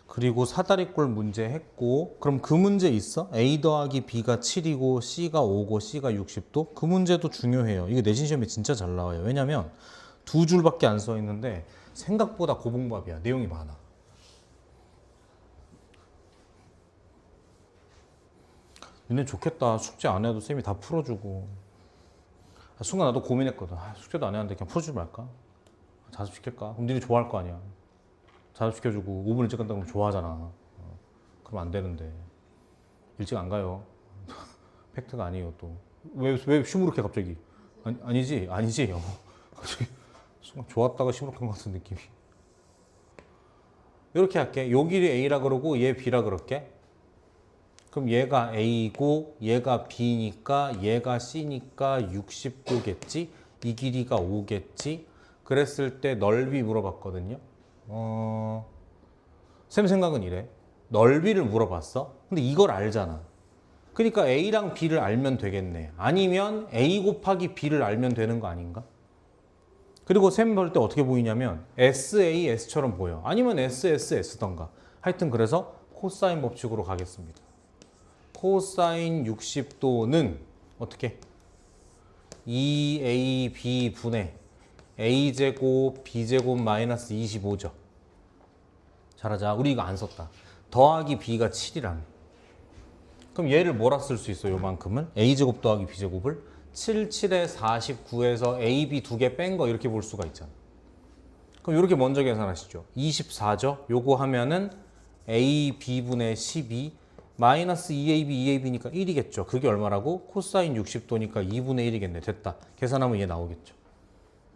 그리고 사다리꼴 문제 했고 그럼 그 문제 있어? A 더하기 B가 7이고 C가 5고 C가 60도? 그 문제도 중요해요. 이게 내신 시험에 진짜 잘 나와요. 왜냐면 두 줄밖에 안 써 있는데 생각보다 고봉밥이야. 내용이 많아. 니네 좋겠다. 숙제 안 해도 쌤이 다 풀어주고. 순간 나도 고민했거든. 숙제도 안 했는데 그냥 풀어주지 말까? 자습시킬까? 그럼 니네 좋아할 거 아니야. 자습시켜주고 5분 일찍 간다고 하면 좋아하잖아. 그럼 안 되는데. 일찍 안 가요. 팩트가 아니에요 또. 왜 시무룩해 갑자기? 아니지? 아니지? 갑자기 순간 좋았다가 시무룩한 것 같은 느낌이. 이렇게 할게. 요 길이 A라 그러고 얘 B라 그럴게. 그럼 얘가 A고 얘가 B니까 얘가 C니까 60도겠지? 이 길이가 5겠지? 그랬을 때 넓이 물어봤거든요. 쌤 생각은 이래. 넓이를 물어봤어? 근데 이걸 알잖아. 그러니까 A랑 B를 알면 되겠네. 아니면 A 곱하기 B를 알면 되는 거 아닌가? 그리고 쌤 볼 때 어떻게 보이냐면 SA, S처럼 보여. 아니면 SS, S던가. 하여튼 그래서 코사인 법칙으로 가겠습니다. 코사인 60도는 어떻게? 2AB 분의 A제곱 B제곱 마이너스 25죠. 잘하자. 우리 이거 안 썼다. 더하기 B가 7이라며. 그럼 얘를 뭐라 쓸 수 있어? 요만큼은? A제곱 더하기 B제곱을 7, 7에 49에서 AB 두 개 뺀 거 이렇게 볼 수가 있잖아. 그럼 이렇게 먼저 계산하시죠. 24죠? 요거 하면은 AB분의 12 마이너스 2AB, 2AB니까 1이겠죠. 그게 얼마라고? 코사인 60도니까 2분의 1이겠네. 됐다. 계산하면 얘 나오겠죠.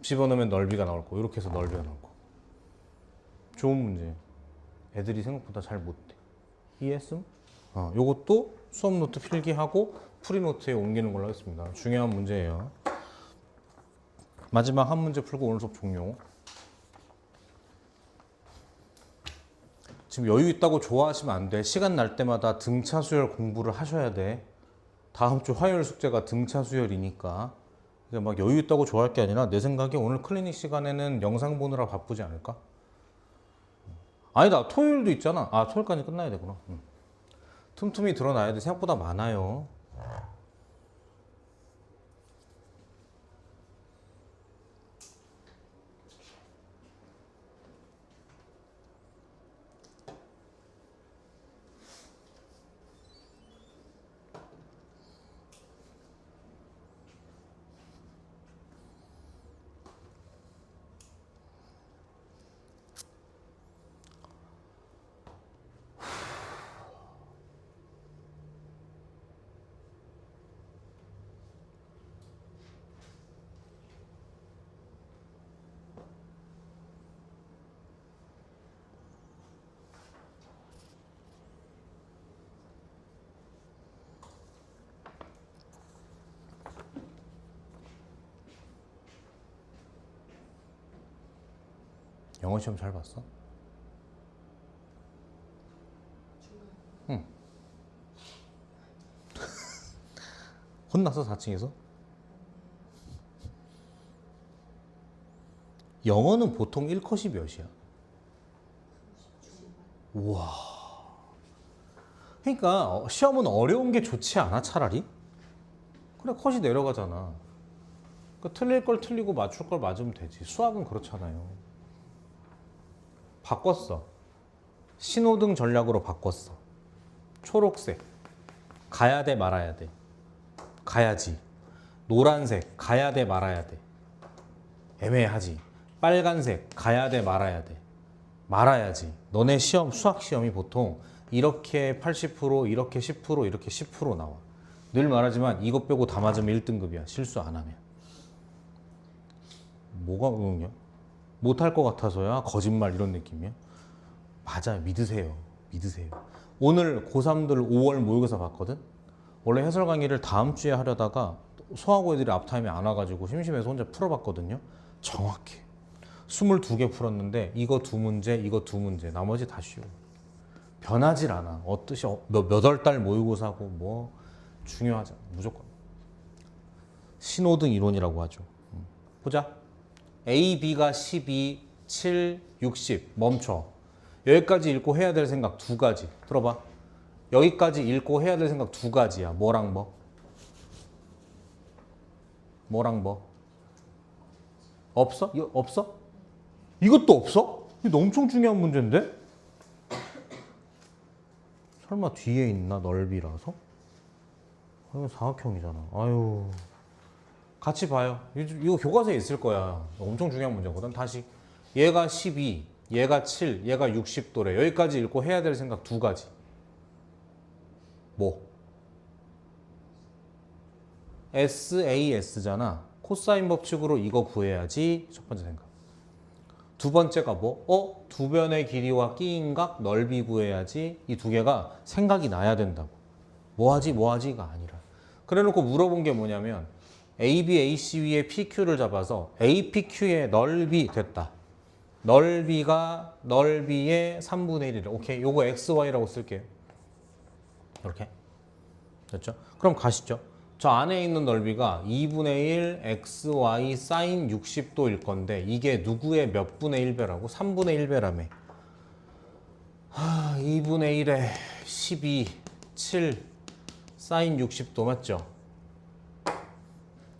집어넣으면 넓이가 나올 거고 이렇게 해서 넓이가 나올 거고. 좋은 문제. 애들이 생각보다 잘 못해. 이해했음? 요것도 수업 노트 필기하고 프리 노트에 옮기는 걸로 하겠습니다. 중요한 문제예요. 마지막 한 문제 풀고 오늘 수업 종료. 지금 여유 있다고 좋아하시면 안 돼. 시간 날 때마다 등차 수열 공부를 하셔야 돼. 다음 주 화요일 숙제가 등차 수열이니까. 막 여유 있다고 좋아할 게 아니라 내 생각에 오늘 클리닉 시간에는 영상 보느라 바쁘지 않을까? 아니다. 토요일도 있잖아. 토요일까지 끝나야 되구나. 틈틈이 드러나야 돼. 생각보다 많아요. 영어 시험 잘 봤어? 응. 혼났어 4층에서? 영어는 보통 1컷이 몇이야? 우와. 그러니까 시험은 어려운 게 좋지 않아 차라리? 그래 컷이 내려가잖아. 그러니까 틀릴 걸 틀리고 맞출 걸 맞으면 되지. 수학은 그렇잖아요. 바꿨어. 신호등 전략으로 바꿨어. 초록색 가야 돼 말아야 돼? 가야지. 노란색 가야 돼 말아야 돼? 애매하지. 빨간색 가야 돼 말아야 돼? 말아야지. 너네 시험 수학 시험이 보통 이렇게 80% 이렇게 10% 이렇게 10% 나와. 늘 말하지만 이것 빼고 다 맞으면 1등급이야. 실수 안 하면. 뭐가 응이야? 못할 것 같아서야 거짓말 이런 느낌이야? 맞아요. 믿으세요. 믿으세요. 오늘 고3들 5월 모의고사 봤거든? 원래 해설 강의를 다음 주에 하려다가 소하고 애들이 앞타임에 안 와가지고 심심해서 혼자 풀어봤거든요. 정확해. 22개 풀었는데 이거 두 문제, 이거 두 문제. 나머지 다 쉬워. 변하질 않아. 어떠시 몇 월 달 모의고사고 뭐 중요하지 않아. 무조건. 신호등 이론이라고 하죠. 보자. A, B가 12, 7, 60 멈춰. 여기까지 읽고 해야 될 생각 두 가지. 들어봐. 여기까지 읽고 해야 될 생각 두 가지야. 뭐랑 뭐? 뭐랑 뭐? 없어? 이거 없어? 이것도 없어? 이거 엄청 중요한 문제인데? 설마 뒤에 있나? 넓이라서? 이건 사각형이잖아. 아유. 같이 봐요. 이거 교과서에 있을 거야. 엄청 중요한 문제거든. 다시. 얘가 12, 얘가 7, 얘가 60도래. 여기까지 읽고 해야 될 생각 두 가지. 뭐? SAS잖아. 코사인 법칙으로 이거 구해야지. 첫 번째 생각. 두 번째가 뭐? 두 변의 길이와 끼인각 넓이 구해야지. 이 두 개가 생각이 나야 된다고. 뭐하지가 아니라. 그래놓고 물어본 게 뭐냐면 AB, AC 위에 PQ를 잡아서 APQ의 넓이 됐다. 넓이가 넓이의 3분의 1이래. 오케이. 요거 XY라고 쓸게요. 이렇게. 됐죠? 그럼 가시죠. 저 안에 있는 넓이가 2분의 1 XY 사인 60도일 건데 이게 누구의 몇 분의 1배라고? 3분의 1배라며. 2분의 1에 12, 7 사인 60도 맞죠?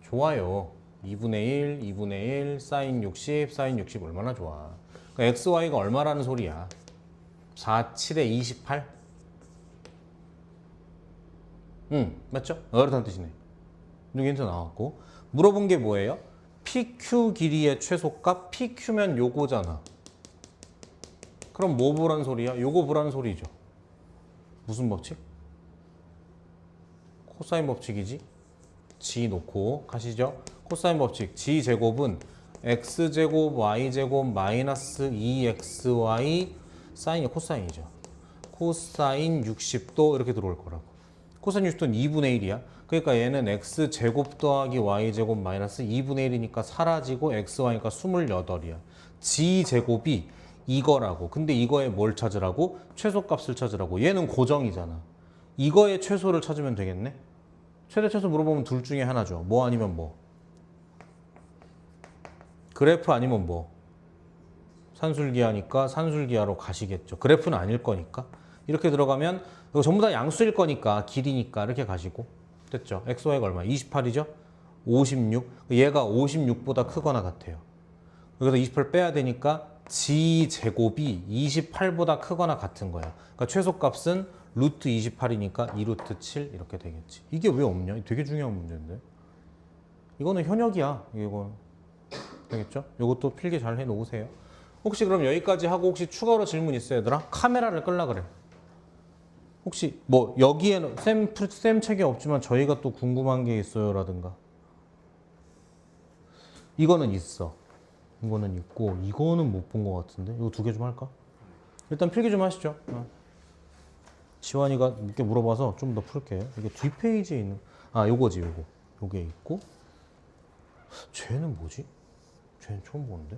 좋아요. 2분의 1, 2분의 1 사인 60, 사인 60 얼마나 좋아. 그러니까 XY가 얼마라는 소리야? 4, 7에 28? 맞죠? 그렇다는 뜻이네. 여기서 나왔고 물어본 게 뭐예요? PQ 길이의 최소값 PQ면 요거잖아. 그럼 뭐 보란 소리야? 요거 보란 소리죠. 무슨 법칙? 코사인 법칙이지. G 놓고 가시죠. 코사인 법칙 G 제곱은 X제곱 Y제곱 마이너스 2XY 사인이 코사인이죠. 코사인 60도 이렇게 들어올 거라고. 코사인 60도는 2분의 1이야. 그러니까 얘는 X제곱 더하기 Y제곱 마이너스 2분의 1이니까 사라지고 XY니까 28이야. G제곱이 이거라고. 근데 이거에 뭘 찾으라고? 최소값을 찾으라고. 얘는 고정이잖아. 이거의 최소를 찾으면 되겠네. 최대 최소 물어보면 둘 중에 하나죠. 뭐 아니면 뭐? 그래프 아니면 뭐? 산술기하니까 산술기하로 가시겠죠. 그래프는 아닐 거니까. 이렇게 들어가면 이거 전부 다 양수일 거니까 길이니까 이렇게 가시고. 됐죠? XY가 얼마? 28이죠? 56. 얘가 56보다 크거나 같아요. 여기서 28 빼야 되니까 G제곱이 28보다 크거나 같은 거야. 그러니까 최소값은 루트 28이니까 2루트 7 이렇게 되겠지. 이게 왜 없냐? 되게 중요한 문제인데. 이거는 현역이야. 이거 되겠죠? 이것도 필기 잘 해놓으세요. 혹시 그럼 여기까지 하고 혹시 추가로 질문 있어요, 얘들아? 카메라를 끌라 그래. 혹시 뭐 여기에는 쌤 책에 없지만 저희가 또 궁금한 게 있어요라든가. 이거는 있어. 이거는 있고 이거는 못 본 것 같은데. 이거 두 개 좀 할까? 일단 필기 좀 하시죠. 지환이가 몇 개 물어봐서 좀 더 풀게요. 이게 뒷페이지에 있는 요거지 요거. 요게 있고 쟤는 뭐지? 쟤는 처음 보는데?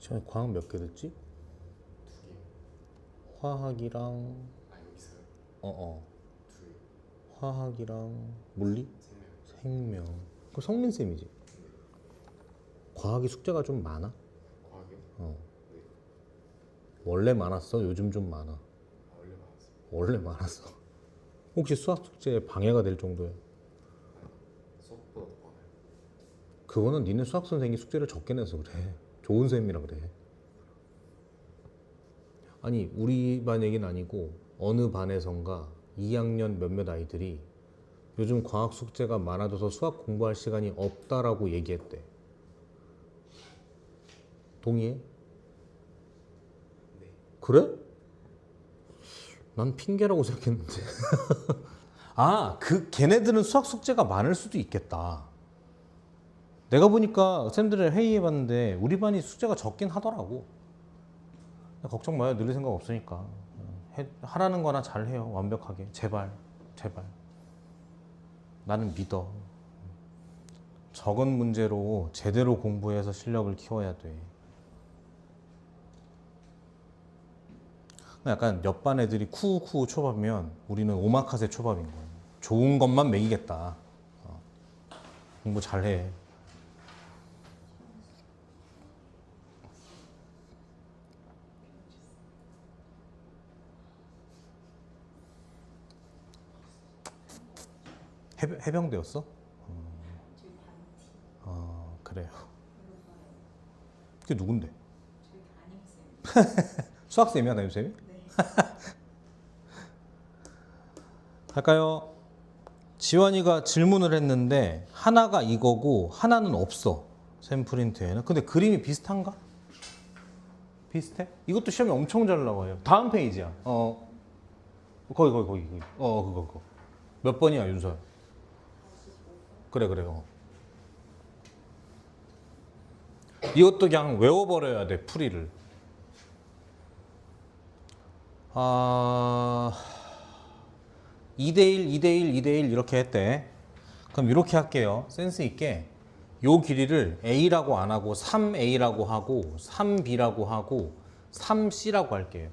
지금 과학 몇 개 듣지? 2개. 화학이랑 여기 있어요. 두 개. 화학이랑 물리? 생명. 생명. 그 성민쌤이지? 과학이 숙제가 좀 많아? 과학이요? 네. 원래 많았어? 요즘 좀 많아? 원래 많았어요. 원래 많았어. 혹시 수학 숙제에 방해가 될 정도야? 그거는 니네 수학 선생님이 숙제를 적게 내서 그래. 좋은 쌤이라 그래. 아니 우리 반 얘기는 아니고 어느 반에선가 2학년 몇몇 아이들이 요즘 과학 숙제가 많아져서 수학 공부할 시간이 없다라고 얘기했대. 동의해? 네. 그래? 난 핑계라고 생각했는데. 아, 걔네들은 수학 숙제가 많을 수도 있겠다. 내가 보니까 쌤들을 회의해봤는데 우리 반이 숙제가 적긴 하더라고. 걱정 마요. 늘릴 생각 없으니까. 하라는 거나 잘해요. 완벽하게. 제발. 제발. 나는 믿어. 적은 문제로 제대로 공부해서 실력을 키워야 돼. 약간 옆반 애들이 쿠쿠 초밥이면 우리는 오마카세 초밥인 거예요. 좋은 것만 먹이겠다. 공부 잘해. 해병대였어? 그래요. 그게 누군데? 수학쌤이야, 담임쌤이? 할까요? 지원이가 질문을 했는데 하나가 이거고 하나는 없어. 샘 프린트에는. 근데 그림이 비슷한가? 비슷해? 이것도 시험에 엄청 잘 나와요. 다음 페이지야. 거기. 그거. 몇 번이야, 윤서? 그래. 이것도 그냥 외워버려야 돼, 풀이를. 2대1, 2대1, 2대1 이렇게 했대. 그럼 이렇게 할게요. 센스 있게. 요 길이를 A라고 안 하고 3A라고 하고 3B라고 하고 3C라고 할게요.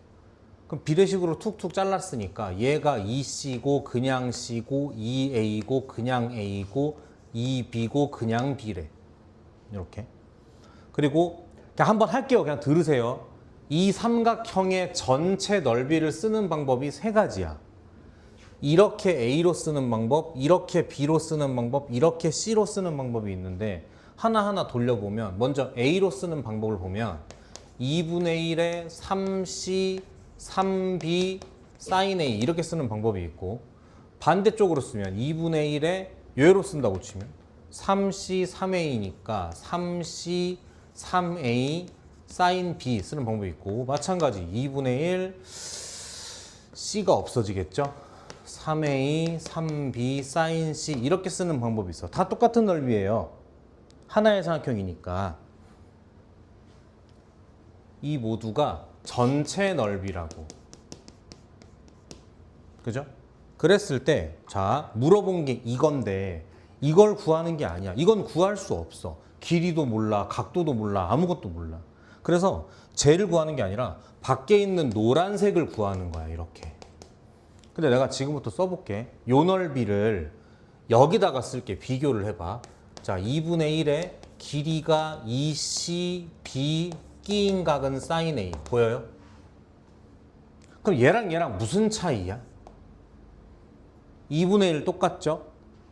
그럼 비례식으로 툭툭 잘랐으니까 얘가 2C고 그냥 C고 2A고 그냥 A고 2B고 그냥 B래. 이렇게. 그리고 그냥 한번 할게요. 그냥 들으세요. 이 삼각형의 전체 넓이를 쓰는 방법이 세 가지야. 이렇게 A로 쓰는 방법, 이렇게 B로 쓰는 방법, 이렇게 C로 쓰는 방법이 있는데 하나하나 돌려보면 먼저 A로 쓰는 방법을 보면 2분의 1에 3C, 3B, sin A 이렇게 쓰는 방법이 있고 반대쪽으로 쓰면 2분의 1에 얘로 쓴다고 치면 3C, 3A니까 3C, 3A, sin B 쓰는 방법이 있고 마찬가지 2분의 1 C가 없어지겠죠? 3A, 3B, sin C 이렇게 쓰는 방법이 있어. 다 똑같은 넓이에요. 하나의 삼각형이니까. 이 모두가 전체 넓이라고. 그죠? 그랬을 때, 자, 물어본 게 이건데, 이걸 구하는 게 아니야. 이건 구할 수 없어. 길이도 몰라, 각도도 몰라, 아무것도 몰라. 그래서 쟤를 구하는 게 아니라 밖에 있는 노란색을 구하는 거야, 이렇게. 근데 내가 지금부터 써볼게. 요 넓이를 여기다가 쓸게. 비교를 해봐. 자, 2분의 1에 길이가 2CB 끼인 각은 sin A. 보여요? 그럼 얘랑 무슨 차이야? 2분의 1 똑같죠?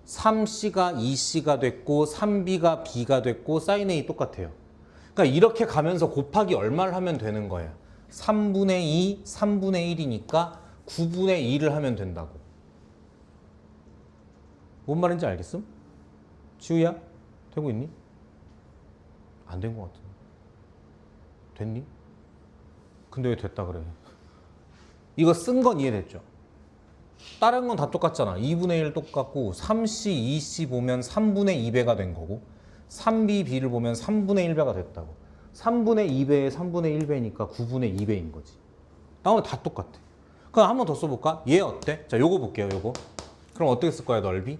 3C가 2C가 됐고 3B가 B가 됐고 sin A 똑같아요. 그러니까 이렇게 가면서 곱하기 얼마를 하면 되는 거야? 3분의 2, 3분의 1이니까 9분의 2를 하면 된다고. 뭔 말인지 알겠음? 지우야? 되고 있니? 안 된 것 같은데. 됐니? 근데 왜 됐다 그래? 이거 쓴 건 이해됐죠? 다른 건 다 똑같잖아. 2분의 1 똑같고 3C, 2C 보면 3분의 2배가 된 거고 3B, B를 보면 3분의 1배가 됐다고. 3분의 2배에 3분의 1배니까 9분의 2배인 거지. 나머지 다 똑같아. 그럼 한 번 더 써볼까? 얘 어때? 자, 요거 볼게요, 요거. 그럼 어떻게 쓸 거야, 넓이?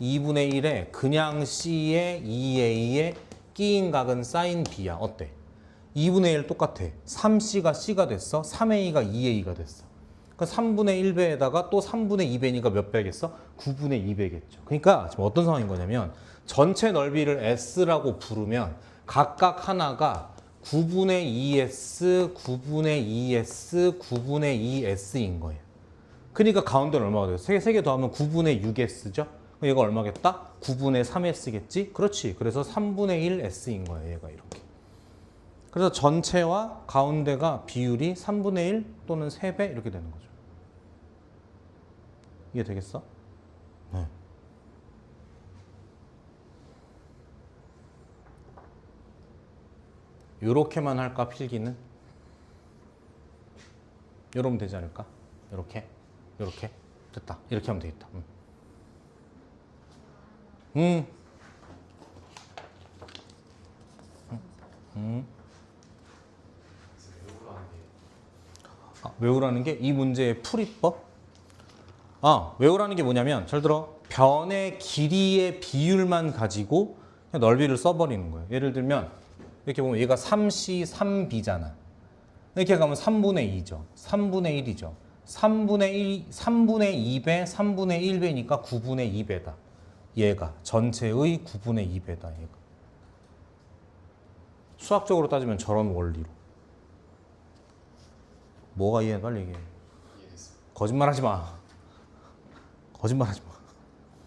2분의 1에 그냥 C에 2A에 끼인 각은 sin B야. 어때? 2분의 1 똑같아. 3C가 C가 됐어. 3A가 2A가 됐어. 그러니까 3분의 1배에다가 또 3분의 2배니까 몇 배겠어? 9분의 2배겠죠. 그러니까 지금 어떤 상황인 거냐면 전체 넓이를 S라고 부르면 각각 하나가 9분의 2S, 9분의 2S, 9분의 2S인 거예요. 그러니까 가운데는 얼마가 돼요? 3개 더하면 9분의 6S죠? 얘가 얼마겠다? 9분의 3s겠지? 그렇지. 그래서 3분의 1s인 거야, 얘가 이렇게. 그래서 전체와 가운데가 비율이 3분의 1 또는 3배 이렇게 되는 거죠. 이해되겠어? 네. 요렇게만 할까, 필기는? 요러면 되지 않을까? 요렇게? 요렇게? 됐다. 이렇게 하면 되겠다. 외우라는 게 이 문제의 풀이법? 외우라는 게 뭐냐면, 잘 들어. 변의 길이의 비율만 가지고 그냥 넓이를 써버리는 거예요. 예를 들면, 이렇게 보면 얘가 3C, 3B잖아. 이렇게 가면 3분의 2죠. 3분의 1이죠. 3분의 2배, 3분의 1배니까 9분의 2배다. 얘가 전체의 9분의 2배다. 얘가. 수학적으로 따지면 저런 원리로. 뭐가 이해? 빨리 얘기해. 이해됐어. 거짓말하지 마. 거짓말하지 마.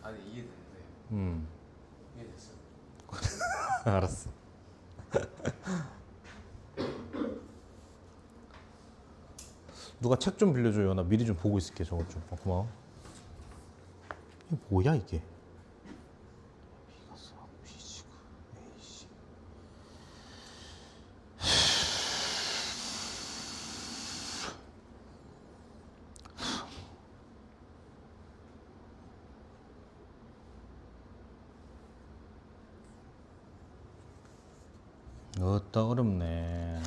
아니 이해됐는데. 이해됐어. 알았어. 누가 책 좀 빌려줘요. 나 미리 좀 보고 있을게. 저것 좀. 고마워. 이게 뭐야 이게? 어따 어렵네.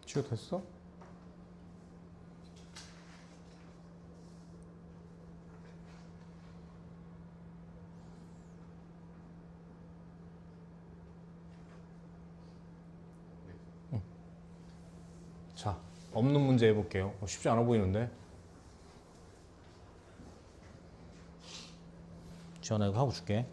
치료됐어? 자, 없는 문제 해볼게요. 쉽지 않아 보이는데. 지원아 이거 하고 줄게.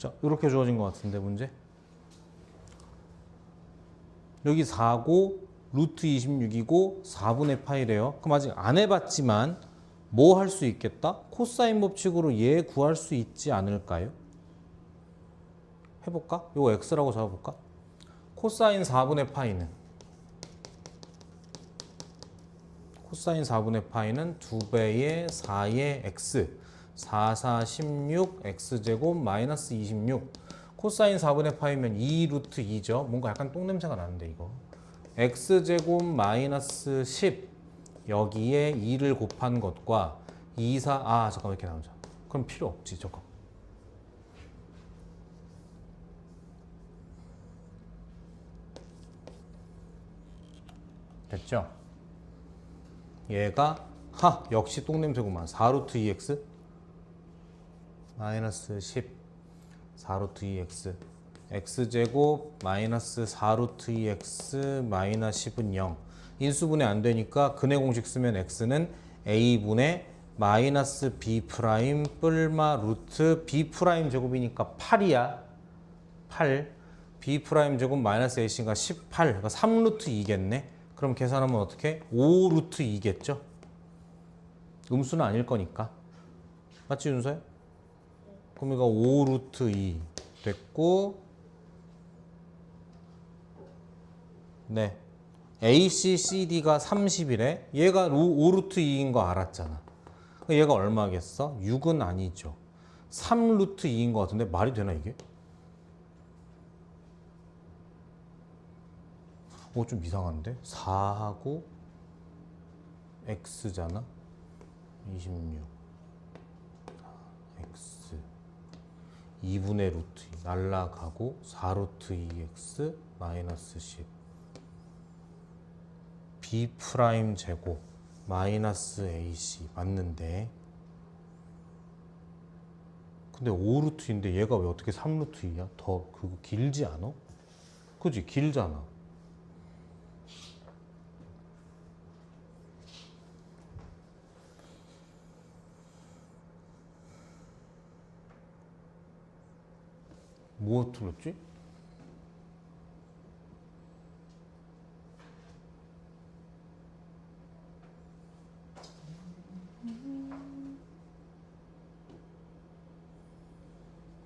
자, 이렇게 주어진 것 같은데 문제. 여기 4고 루트 26이고 4분의 파이래요. 그럼 아직 안 해봤지만 뭐 할 수 있겠다? 코사인 법칙으로 얘 구할 수 있지 않을까요? 해볼까? 요거 x라고 잡아볼까? 코사인 4분의 파이는 코사인 4분의 파이는 2배의 4의 x 4, 4, 16 x제곱 마이너스 26 코사인 4분의 파이면 2 루트 2죠. 뭔가 약간 똥냄새가 나는데 이거 x제곱 마이너스 10 여기에 2를 곱한 것과 2, 4 잠깐만 이렇게 나오죠. 그럼 필요 없지 저거. 됐죠? 얘가 역시 똥냄새구만. 4루트 2x 마이너스 10 4루트 2x x제곱 마이너스 4루트 2x 마이너스 10은 0 인수분해 안 되니까 근해 공식 쓰면 x는 a분의 마이너스 b 프라임 뿔마 루트 b 프라임 제곱이니까 8이야 8 b 프라임 제곱 마이너스 ac가 18 그러니까 3루트 2겠네. 그럼 계산하면 어떻게? 5루트 2겠죠? 음수는 아닐 거니까. 맞지, 윤서야? 그럼 이거 5루트 2 됐고, 네. AC, CD가 30이래. 얘가 5루트 2인 거 알았잖아. 얘가 얼마겠어? 6은 아니죠. 3루트 2인 거 같은데 말이 되나 이게? 좀 이상한데? 4하고 x잖아? 26 x 2분의 루트 2 날라가고 4루트 2x 마이너스 10 b 프라임 제곱 마이너스 ac 맞는데 근데 5루트인데 얘가 왜 어떻게 3루트 2야? 더 그거 길지 않아? 그지? 길잖아. 뭐 틀렸지?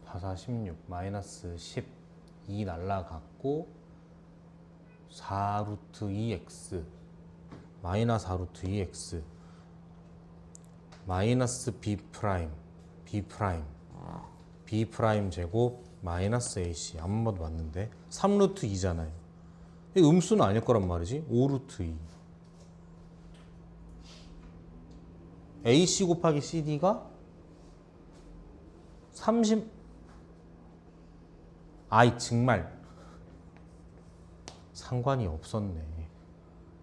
(4, 16) 마이너스 10 2 날라갔고 4루트 2x 마이너스 4루트 2x 마이너스 b 프라임 b 프라임 제곱 마이너스 ac 한 번 봤는데 3루트 2잖아요. 이 음수는 아닐 거란 말이지. 5루트 2 ac 곱하기 cd가 30 정말 상관이 없었네.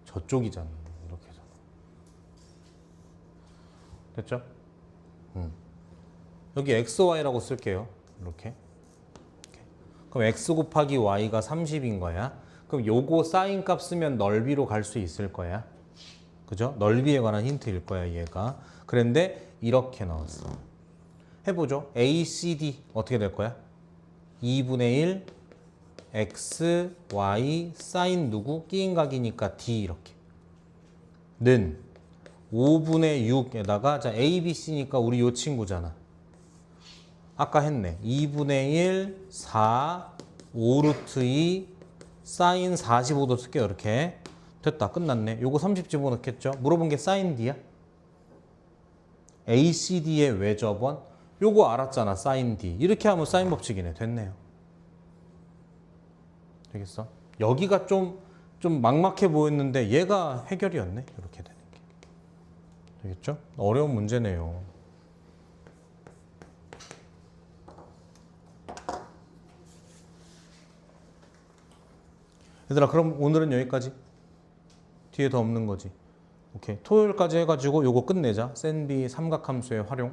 저쪽이잖아. 이렇게 해서 됐죠? 여기 xy라고 쓸게요. 이렇게. 그럼 x 곱하기 y가 30인 거야. 그럼 요거 사인 값 쓰면 넓이로 갈 수 있을 거야. 그죠? 넓이에 관한 힌트일 거야, 얘가. 그런데 이렇게 나왔어. 해보죠. ACD 어떻게 될 거야? 2분의 1 x, y, 사인 누구? 끼인각이니까 d 이렇게. 는 5분의 6에다가 자 A, B, C니까 우리 요 친구잖아. 아까 했네. 2분의 1, 4, 5루트 2, 사인 45도 쓸게요. 이렇게. 됐다. 끝났네. 요거 30 집어넣겠죠? 물어본 게 사인 D야? ACD의 외접원? 요거 알았잖아. 사인 D. 이렇게 하면 사인 법칙이네. 됐네요. 되겠어? 여기가 좀 막막해 보였는데 얘가 해결이었네. 이렇게 되는 게. 되겠죠? 어려운 문제네요. 얘들아 그럼 오늘은 여기까지. 뒤에 더 없는 거지. 오케이. 토요일까지 해가지고 요거 끝내자. 센비 삼각함수의 활용.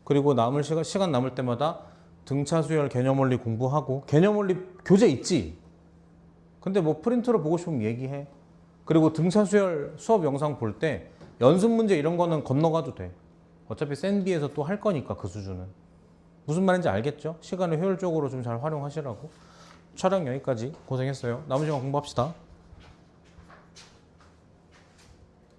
그리고 남을 시간 남을 때마다 등차 수열 개념 원리 공부하고 개념 원리 교재 있지. 근데 뭐 프린트로 보고 싶으면 얘기해. 그리고 등차 수열 수업 영상 볼 때 연습 문제 이런 거는 건너가도 돼. 어차피 센비에서 또 할 거니까 그 수준은. 무슨 말인지 알겠죠? 시간을 효율적으로 좀 잘 활용하시라고. 촬영 여기까지. 고생했어요. 남은 시간 공부합시다.